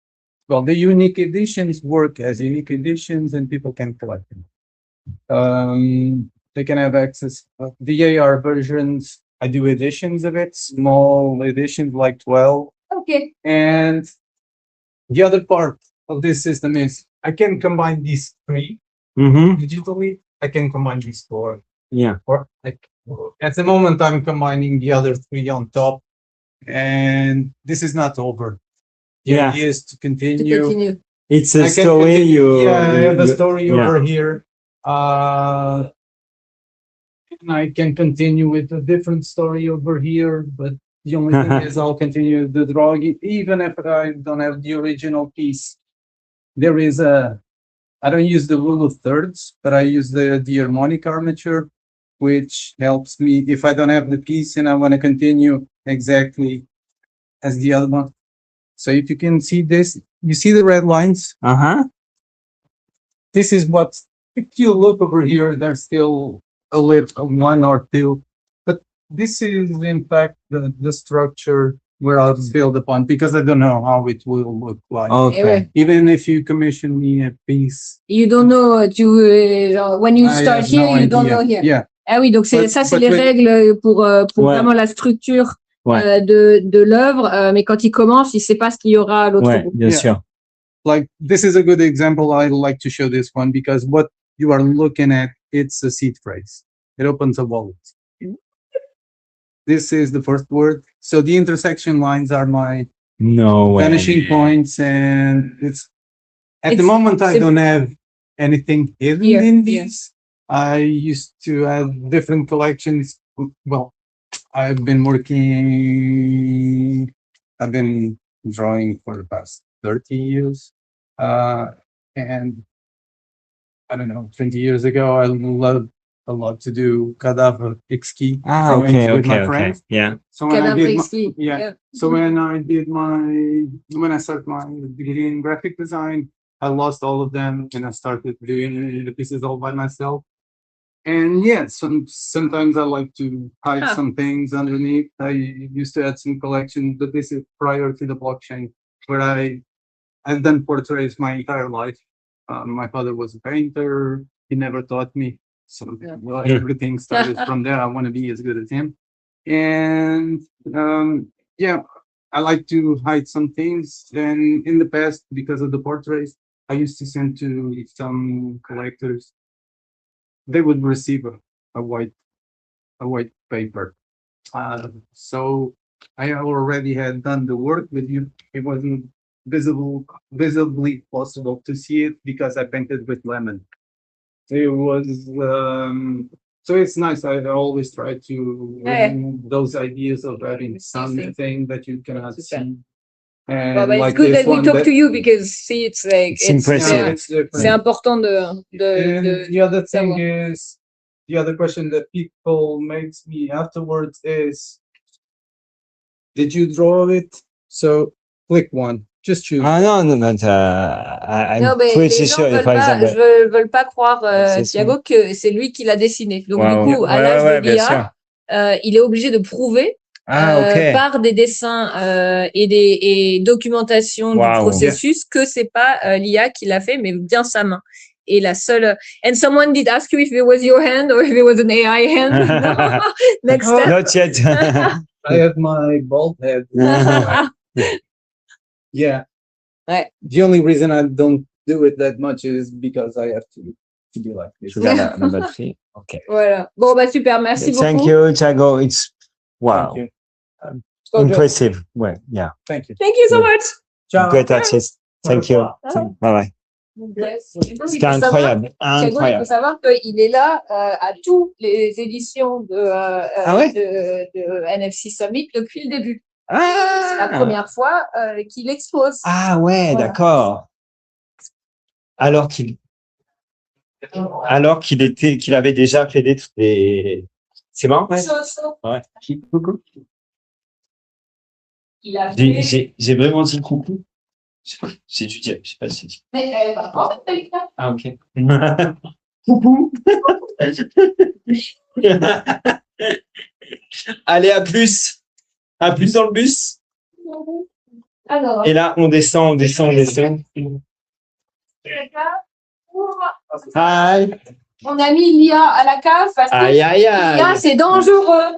well, the unique editions work as unique editions and people can collect them. They can have access. The AR versions, I do editions of it, small editions like 12. Okay. And the other part of this system is I can combine these 3 digitally. I can combine these 4. Yeah. Or like at the moment, I'm combining the other 3 on top. And this is not over. The idea is to continue. It's a story. I have a story over here. And I can continue with a different story over here, but the only thing is I'll continue the drawing, even if I don't have the original piece. There is I don't use the rule of thirds, but I use the harmonic armature, which helps me if I don't have the piece and I want to continue exactly as the other one. So if you can see this, you see the red lines? This is what, if you look over here, there's still a little 1 or 2, but this is in fact the structure where I'll build upon because I don't know how it will look like. Okay. Even if you commission me a piece, You don't know, genre, when you I start have here, no you don't idea. know here. Yeah. Ah oui, donc c'est les with- règles pour Ouais. vraiment la structure Ouais. de l'œuvre, mais quand il commence, il sait pas ce qu'il y aura à l'autre Ouais, bout. bien Yeah. sûr. Like this is a good example. I like to show this one because what you are looking at, it's a seed phrase. It opens a wallet. This is the first word. So the intersection lines are my No way. vanishing points, and it's at the moment I don't have anything hidden Here, in here. these. I used to have different collections. Well, I've been drawing for the past 30 years. And I don't know, 20 years ago, I loved a lot to do cadaver exquis Ah, drawings okay, with my okay, okay. friends. Yeah. So when I Cadaver did exquis, yeah. yeah. So when I started my degree in graphic design, I lost all of them and I started doing the pieces all by myself. And yeah, sometimes I like to hide some things underneath. I used to add some collections, but this is prior to the blockchain, where I've done portraits my entire life. My father was a painter. He never taught me. So everything started from there. I want to be as good as him. And yeah, I like to hide some things. And in the past, because of the portraits, I used to send to some collectors. They would receive a white paper. So I already had done the work, but it wasn't visibly possible to see it because I painted with lemon. It was so it's nice. I always try to bring those ideas of having something that you cannot see. And Well, but like it's good this that we one talk to you because see, it's like It's impressive. it's different. c'est important de And the other thing savoir. is, the other question that people makes me afterwards is, did you draw it? So click one, just choose. Ah non, non, non, I'm Non, mais pretty les gens sure, veulent par pas, exemple. veulent pas croire, C'est Thiago, que c'est lui qui l'a dessiné. Donc, Wow. du coup, à Ouais, l'âge ouais, de bien sûr. l'IA, il est obligé de prouver Ah, ok. par des dessins et documentation du Wow. processus que c'est pas l'IA qui l'a fait, mais bien sa main. Et la seule. And someone did ask you if it was your hand or if it was an AI hand. No. Next step. Not yet. I have my bald head. Yeah. Ouais. The only reason I don't do it that much is because I have to be like this. Je regarde la batterie. Ok. Voilà. Bon, bah super, merci beaucoup. Thank you, Thiago. It's wow. Thank you. Impressive. Ouais, yeah. Thank you. Thank you so much. Ciao. Great artist. Thank you. Ciao. Bye bye. C'était incroyable. Thiago, il Incroyable. faut savoir qu'il est là à toutes les éditions de NFC Summit depuis le début. C'est la première fois qu'il expose. Ah ouais, Voilà. d'accord. Alors qu'il avait déjà fait des. C'est marrant, ouais. Ouais. Coucou. Il a fait. J'ai vraiment dit coucou. J'ai dû dire, je sais pas si c'est dit. Mais en fait, t'as eu ça. Ah ok. Coucou. Allez, à plus. À plus dans le bus. Alors. Et là, on descend. Hi. On a mis l'IA à la cave parce que Aïe, aïe, aïe. l'IA, c'est dangereux.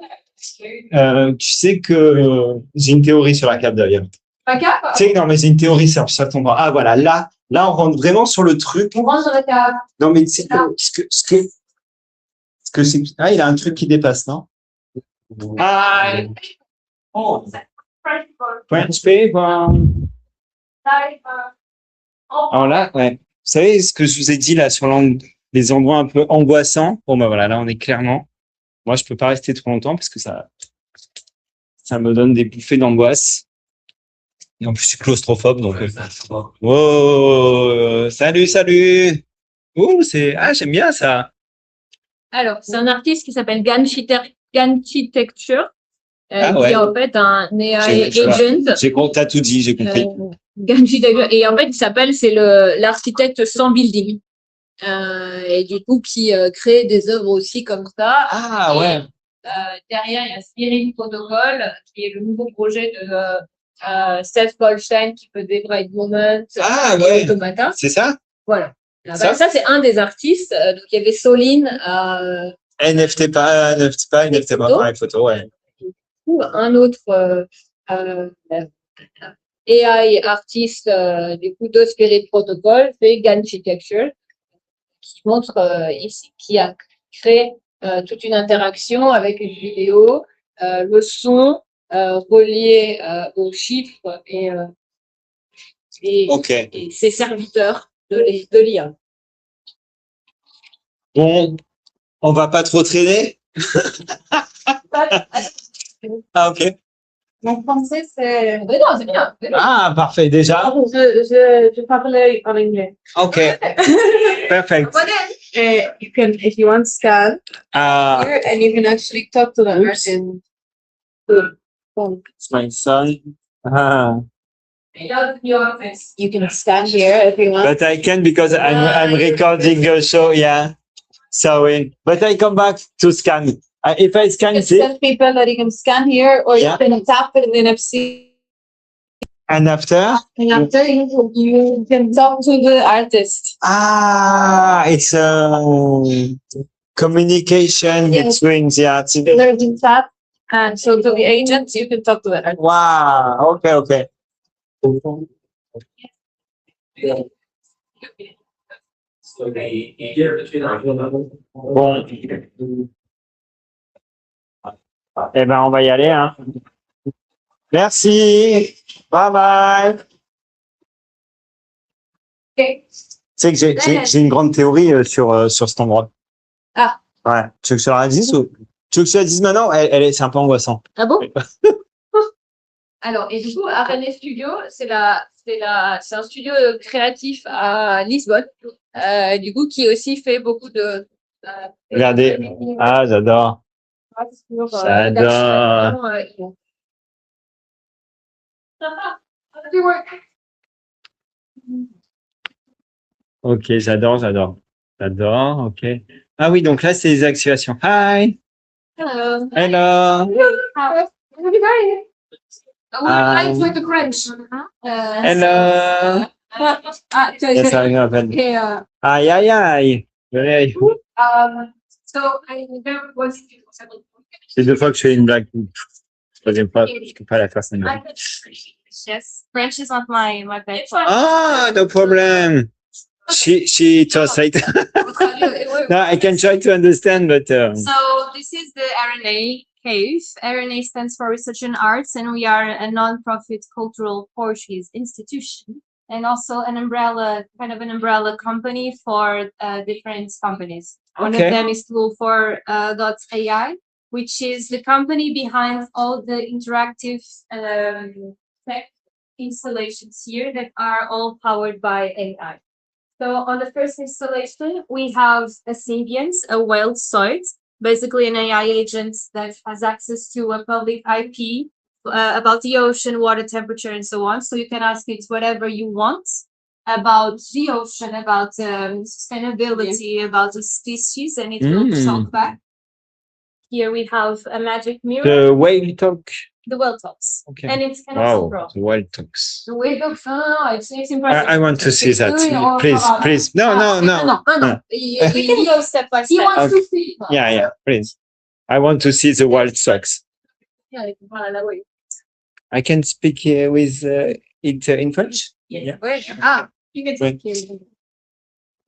Tu sais que j'ai une théorie sur la cave d'ailleurs. La cave? Tu sais que non, mais j'ai une théorie sur ça tombe. Ah voilà, là, on rentre vraiment sur le truc. On rentre dans la cave. Non, mais c'est ce que c'est. Ah, il a un truc qui dépasse, non? Ah. Oh. French paper. Alors là, ouais. Vous savez ce que je vous ai dit là sur les endroits un peu angoissants? Bon, ben voilà, là, on est clairement. Moi, je peux pas rester trop longtemps parce que ça me donne des bouffées d'angoisse. Et en plus, je suis claustrophobe, donc. Oh, salut. Oh, j'aime bien ça. Alors, c'est un artiste qui s'appelle Ganchitecture, qui ouais. est en fait un AI agent. T'as tout dit, j'ai compris. Ganchitecture. Et en fait, c'est l'architecte sans building. Et du coup, qui crée des œuvres aussi comme ça. Ah ouais. derrière, il y a Spirit Protocol, qui est le nouveau projet de Seth Goldstein qui faisait Bright Moment et Automata. C'est ça? Voilà. Ça, c'est un des artistes. Donc, il y avait Soline. NFT pas pareil photo, ouais. Un autre AI artiste du coup de Spirit Protocol, c'est Ganchitecture, qui montre ici, qui a créé toute une interaction avec une vidéo, le son relié aux chiffres et ses serviteurs de l'IA. Bon, on va pas trop traîner. Ah, ok. Mon français, c'est... Mais non, c'est bien. Ah, parfait, déjà. Je parlais en anglais. Ok. Perfect. You can, if you want, scan here, and you can actually talk to the person. It's my son. You can scan here if you want. But I can because I'm recording a show, yeah. Sorry. But I come back to scan. If I scan it, tell people that you can scan here, or you can tap it in NFC. And after? And after you can talk to the artist. It's communication between the artist. There's a tap, and so to the agent, you can talk to the artist. Wow. Okay. Bon. Eh ben, on va y aller, hein. Merci. Bye bye. Okay. Tu sais que j'ai une grande théorie sur cet endroit. Ah. Ouais. Tu veux que je te la dise ou tu veux que je te la dise maintenant? C'est un peu angoissant. Ah bon? Alors, et du coup, Arene Studio, c'est un studio créatif à Lisbonne, du coup, qui aussi fait beaucoup de... Regardez. Ah, j'adore. J'adore. Ok, j'adore, ok. Ah oui, donc là, c'est les activations. Hi. Hello. Hello. I like the French. Hello. Yes, I know. Aïe. So I never was. C'est 2 fois que je fais une blague. Troisième fois, je peux pas la faire sans blague. Yes, French is not my bad. Ah, no problem. She translates. No, I can try to understand, but. So this is the RNA Cave. RNA stands for Research in Arts, and we are a non-profit cultural Portuguese institution, and also an umbrella company for different companies. One of them is Tool4.ai, which is the company behind all the interactive tech installations here that are all powered by AI. So on the first installation, we have a Symbians, a whale site, basically an AI agent that has access to a public IP about the ocean, water temperature, and so on. So you can ask it whatever you want about the ocean, about sustainability, about the species, and it will talk back. Here we have a magic mirror. The whale talk. The whale talks. Okay. And it's kind of wow, the whale talks. The whale talks. It's impressive. I want to see that. Please. No. We can go step by step. He wants to see. Yeah, please. I want to see the whale talks. I can speak with it in French? Yes. Yeah. You can speak.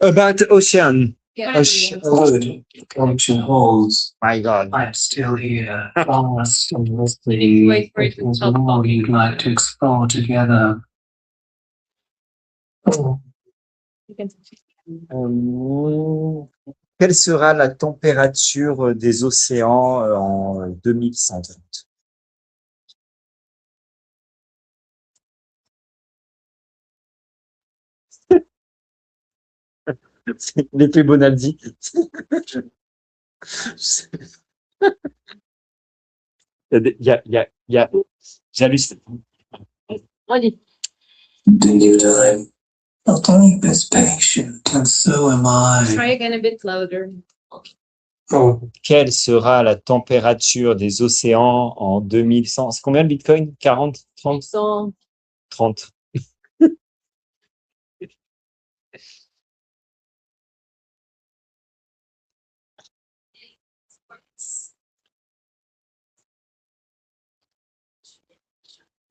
About ocean. Function holds. My God. I'm still here. Vast and listening. Wait for it to talk. More you'd like to explore together. Quelle sera la température des océans en 2130? L'effet Bonaldi. J'hallucine. Continue time. Not only is patient, and so am I. Try again a bit louder. Quelle sera la température des océans en 2100? C'est combien le Bitcoin? 40? 30? 100. 30.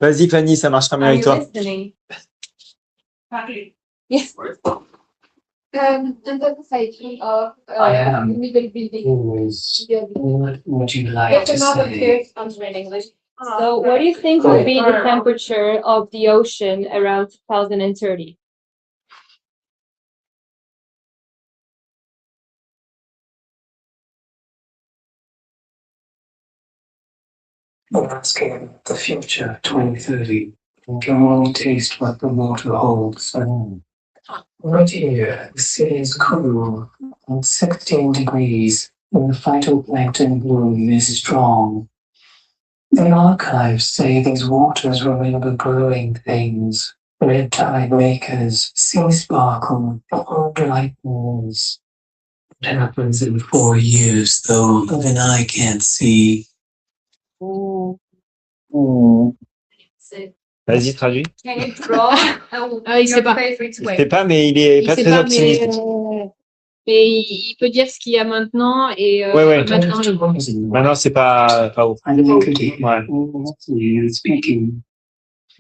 Vas-y Fanny, ça marchera mieux avec toi. Yes. And the society of middle building. What would you like Yes, to another say? case, I'm in English. So, what do you think will be the temperature of the ocean around 2030? You're asking the future, 2030. Can only taste what the water holds. Right here, the sea is cool, at 16 degrees, and the phytoplankton bloom is strong. The archives say these waters remember growing things, red tide makers, sea sparkle, old light balls. What happens in 4 years, though, an eye can't see. Vas-y, traduis. Can you draw il sait pas. Je sais pas, mais il est Il pas sait très pas, optimiste. mais il peut dire ce qu'il y a maintenant et Ouais. maintenant. Maintenant, c'est pas ouf. Ouais. Speaking,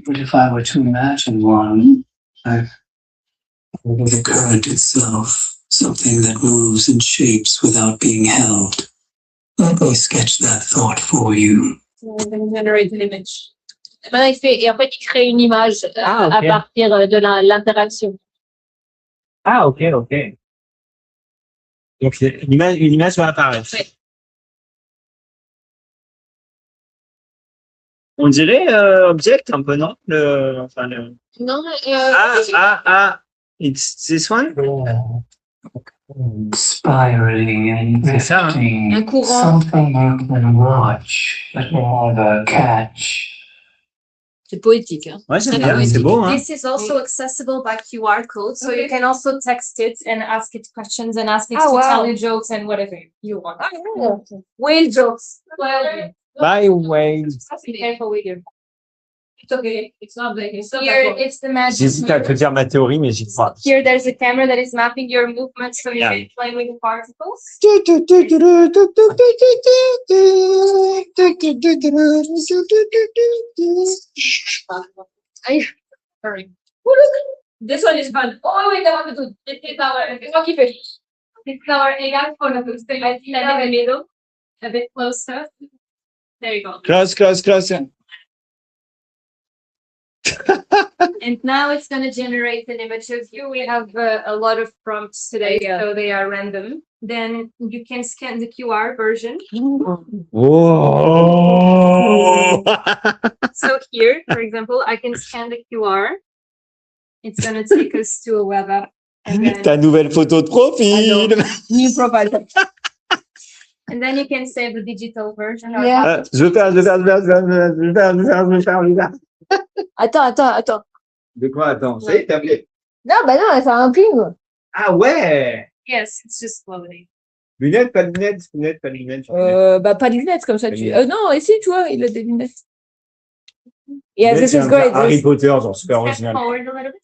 but if I were to imagine one, the current itself, something that moves and shapes without being held. Let me sketch that thought for you. Generate an image. Maintenant, et en fait, il crée une image à partir de l'interaction. Ah, ok. Donc, une image va apparaître. Ouais. On dirait Object un peu, non? Non, It's this one? Spiraling and drifting. Un courant. Something you can watch, but never catch. C'est poétique. Hein? Ouais, c'est bien, c'est beau. Hein? This is also accessible by QR code, so you can also text it and ask it questions and ask it to tell you jokes and whatever you want. Whale jokes. Bye, whales. Be careful with your. It's okay. It's not big. It's not Here, that it's the magic. J'hésite à te dire ma théorie, mais j'y crois. Here, there's a camera that is mapping your movements so you can play with the particles. Sorry. Oh, look. This one is fun. Oh, wait, that one is good. It's our fish. It's our egg for the food. Stand in the middle, a bit closer. There you go. Close. And now it's going to generate an image of you. We have a lot of prompts today, so they are random. Then you can scan the QR version. Whoa! So here, for example, I can scan the QR. It's going to take us to a web app. And then, Ta nouvelle photo de profil. new profile. And then you can save the digital version. Je vais faire. Attends. De quoi? Attends, ça y est, tablé. Non, non, elle fait un ping. Ah ouais! Yes, it's just loading. Lunettes, pas de lunettes, pas de lunettes. Pas de lunettes, comme ça. Non, ici, tu vois, il a des lunettes. Yeah, this is great. Harry Potter, genre super original. Forward a little bit.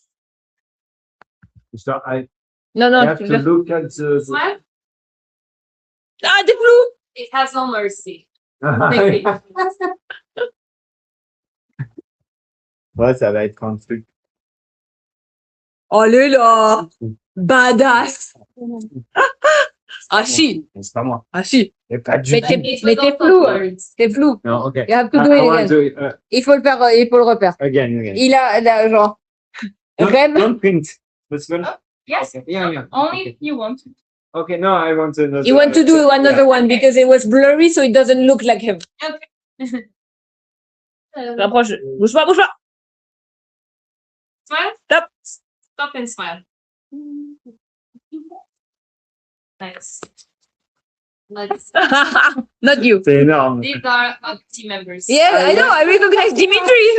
Non, You have to look at the... Smile. Ah, des flous! It has no mercy. Ouais, ça va être un truc. Oh là! Badass! Ah si! C'est pas moi. Ah si! Mais pas du Mais t'es flou! T'es flou! Non, ok. You have to do it again. Il faut le faire, il faut le refaire. Again. Il a genre... Don't print. Possible? Yes. Okay. Yeah. Only if you want to. Okay, no, I want to... You want to do another one because it was blurry, so it doesn't look like him. Okay. Rapproche. Bouge pas! Smile. Stop and smile. Nice. Not you. C'est énorme. These are our team members. Yeah, I know. I recognize Dimitri.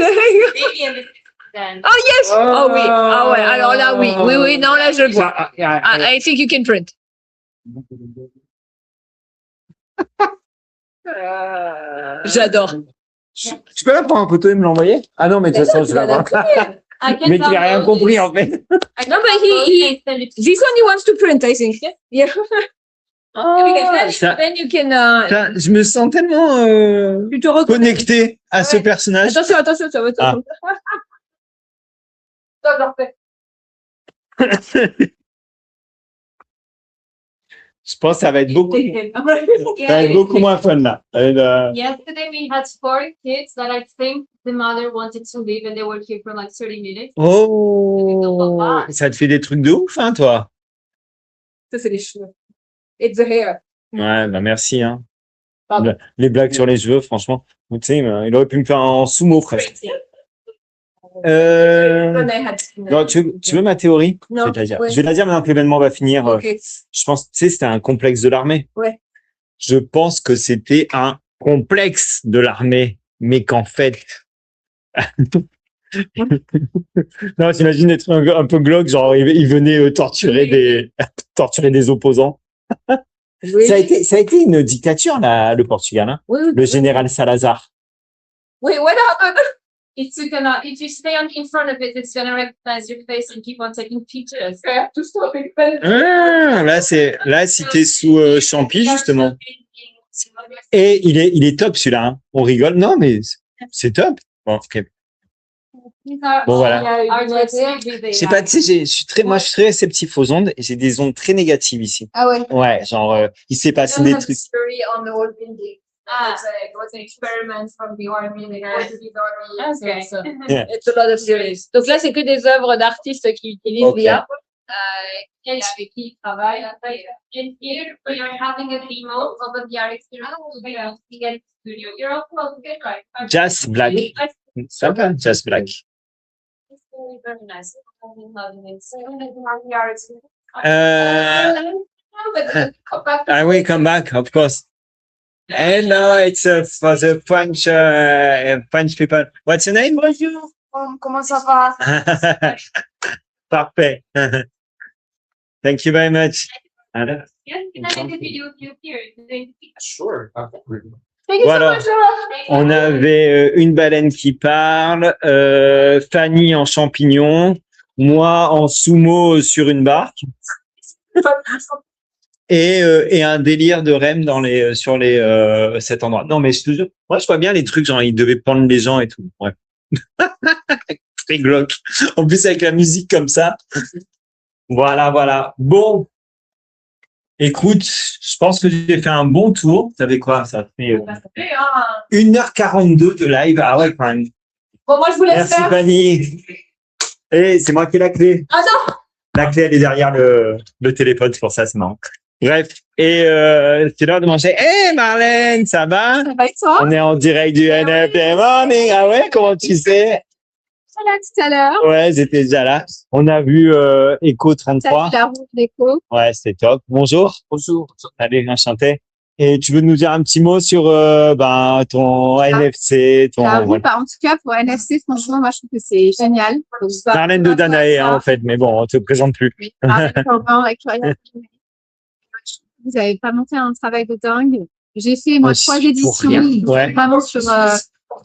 Then. Oh yes. Oh oui. Ah ouais. Alors là oui. Oui. Non là je le vois. I think you can print. J'adore. Tu peux la prendre en photo et me l'envoyer? Ah non, mais de toute façon, je vais l'avoir. Mais tu n'as rien compris, en fait. No, but this one he wants to print, I think. Yeah. Ça- Then you can. Putain, je me sens tellement connecté à ce personnage. Attention, ça va être. Ah. Stop, parfait. Je pense que ça va être beaucoup, ça va être beaucoup moins fun là. Yesterday we had 4 kids that I think the mother wanted to leave and they were here for like 30 minutes. Oh, ça te fait des trucs de ouf, hein, toi. Ça, c'est les cheveux. It's the hair. Ouais, bah merci. Hein. Pardon. Les blagues sur les cheveux, franchement. Tu sais, il aurait pu me faire en sumo presque. Non, tu veux ma théorie? Non, Je vais te la dire. ouais. Je vais te la dire maintenant que l'événement va finir. Ok. Je pense, tu sais, c'était un complexe de l'armée. Ouais. Je pense que c'était un complexe de l'armée, mais qu'en fait. Non, t'imagines être un peu glauque, genre il venait torturer des opposants. Oui. Ça a été une dictature là, le Portugal, hein. Oui, Le général Salazar. Wait, what happened? It's gonna, if you stay in front of it, it's gonna recognize your face and keep on taking pictures. I have to stop it. Là, si t'es sous champi, justement. Et il est top celui-là, hein. On rigole. Non, mais c'est top. Bon, ok. Bon, voilà. Je sais pas, tu sais, moi, je suis très réceptif aux ondes et j'ai des ondes très négatives ici. Ah ouais. Ouais, genre, il s'est passé des trucs. On the whole building. It was an experiment from the army. They went to the army. Okay. So Yeah. it's a lot of series. Donc là, c'est que des œuvres d'artistes qui utilisent Ok. l'IA. Et avec qui ils travaillent. And here we are having a demo of a VR experience. We are looking at studio. You're also okay, right? Jazz Black. Ça va, Jazz Black. It's very, very nice. So, VR experience. I will come back, of course. And no, it's for the French people. What's your name? Bonjour. Comment ça va? Parfait. Thank you very much. Yes, can I take a video of you here? Sure. Thank you Voilà. so much. On avait une baleine qui parle, Fanny en champignon, moi en sumo sur une barque. Et un délire de REM sur cet endroit. Non, mais je te jure, moi, je vois bien les trucs, genre, ils devaient pendre les gens et tout. Ouais. Très glauque. En plus, avec la musique comme ça. Voilà. Bon. Écoute, je pense que j'ai fait un bon tour. Ça fait quoi? Ça fait 1h42 de live. Ah ouais, quand même. Bon, moi, je vous laisse Merci, faire. Fanny. Et c'est moi qui ai la clé. Ah non! La clé, elle est derrière le téléphone, c'est pour ça, c'est marrant. Bref, et c'est l'heure de manger. Hey Marlène, ça va? Ça va et toi? On est en direct du NFT Morning. Ah ouais, comment tu sais? Voilà, tout à l'heure. Ouais, j'étais déjà là. On a vu Echo 33. La route d'écho. Ouais, c'était top. Bonjour. Bonjour. Allez, enchanté. Et tu veux nous dire un petit mot sur ton NFC, ton... Ah oui, bah, en tout cas, pour NFC, franchement, moi, je trouve que c'est génial. Marlène de Danae, hein, en fait, mais bon, on te présente plus. Vous avez pas monté un travail de dingue. J'ai fait, moi, Ouais, 3 pour éditions, rien. Ouais. vraiment sur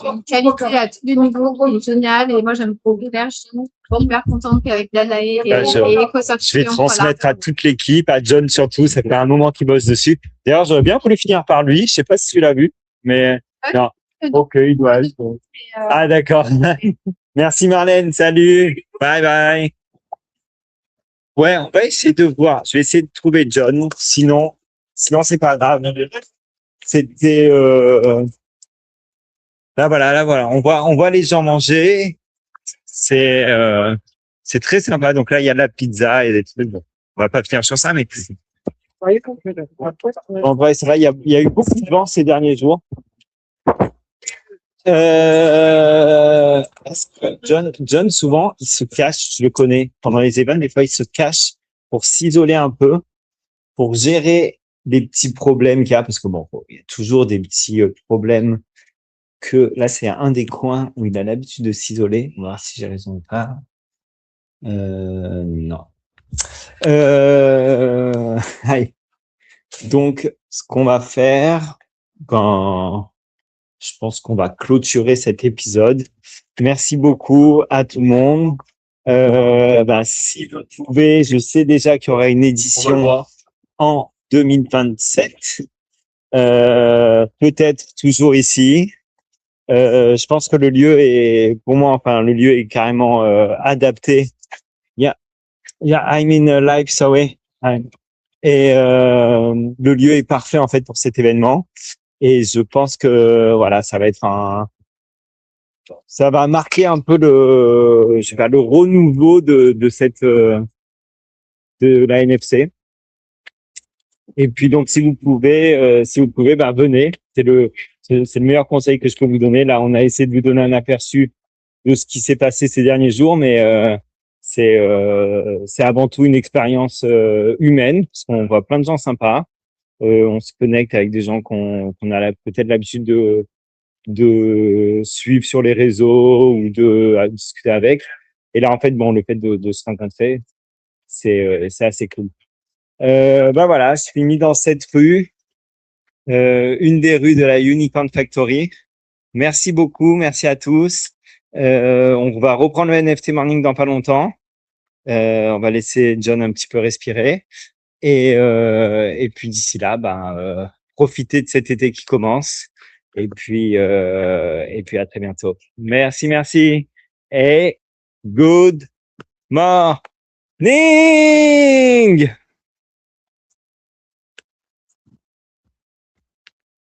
une qualité à tous les niveaux, qui est géniale. Et moi, j'aime beaucoup faire. Je suis hyper contente qu'avec Danae et Bah, je vais transmettre à toute l'équipe, à John surtout. Ça fait un moment qu'il bosse dessus. D'ailleurs, j'aurais bien voulu finir par lui. Je sais pas si tu l'as vu, mais non. Ok, il doit être. Ah, d'accord. Merci Marlène. Salut. Bye bye. Ouais, on va essayer de voir. Je vais essayer de trouver John. Sinon c'est pas grave. C'était là voilà. On voit les gens manger. C'est très sympa. Donc là, il y a de la pizza et des trucs. Bon, on va pas finir sur ça, mais en vrai, c'est vrai, il y a eu beaucoup de vent ces derniers jours. John, souvent, il se cache, je le connais, pendant les événements, des fois, il se cache pour s'isoler un peu, pour gérer les petits problèmes qu'il y a, parce que bon, il y a toujours des petits problèmes que, là, c'est un des coins où il a l'habitude de s'isoler. On va voir si j'ai raison ou pas. Non. Allez. Donc, ce qu'on va faire, je pense qu'on va clôturer cet épisode. Merci beaucoup à tout le monde. Si vous pouvez, je sais déjà qu'il y aura une édition en 2027. Peut-être toujours ici. Je pense que le lieu est, pour moi, enfin, le lieu est carrément adapté. Yeah, I'm in a live, sorry. Et le lieu est parfait en fait pour cet événement. Et je pense que voilà, ça va être ça va marquer un peu le renouveau de la NFC. Et puis donc si vous pouvez, venez. C'est le meilleur conseil que je peux vous donner. Là, on a essayé de vous donner un aperçu de ce qui s'est passé ces derniers jours, mais c'est avant tout une expérience humaine, parce qu'on voit plein de gens sympas. On se connecte avec des gens qu'on a peut-être l'habitude de suivre sur les réseaux ou de discuter avec. Et là, en fait, le fait de se rencontrer, c'est assez cool. Voilà, je finis dans cette rue, une des rues de la Unicorn Factory. Merci beaucoup, merci à tous. On va reprendre le NFT Morning dans pas longtemps. On va laisser John un petit peu respirer. Et puis d'ici là, profitez de cet été qui commence. Et puis à très bientôt. Merci. Et good morning!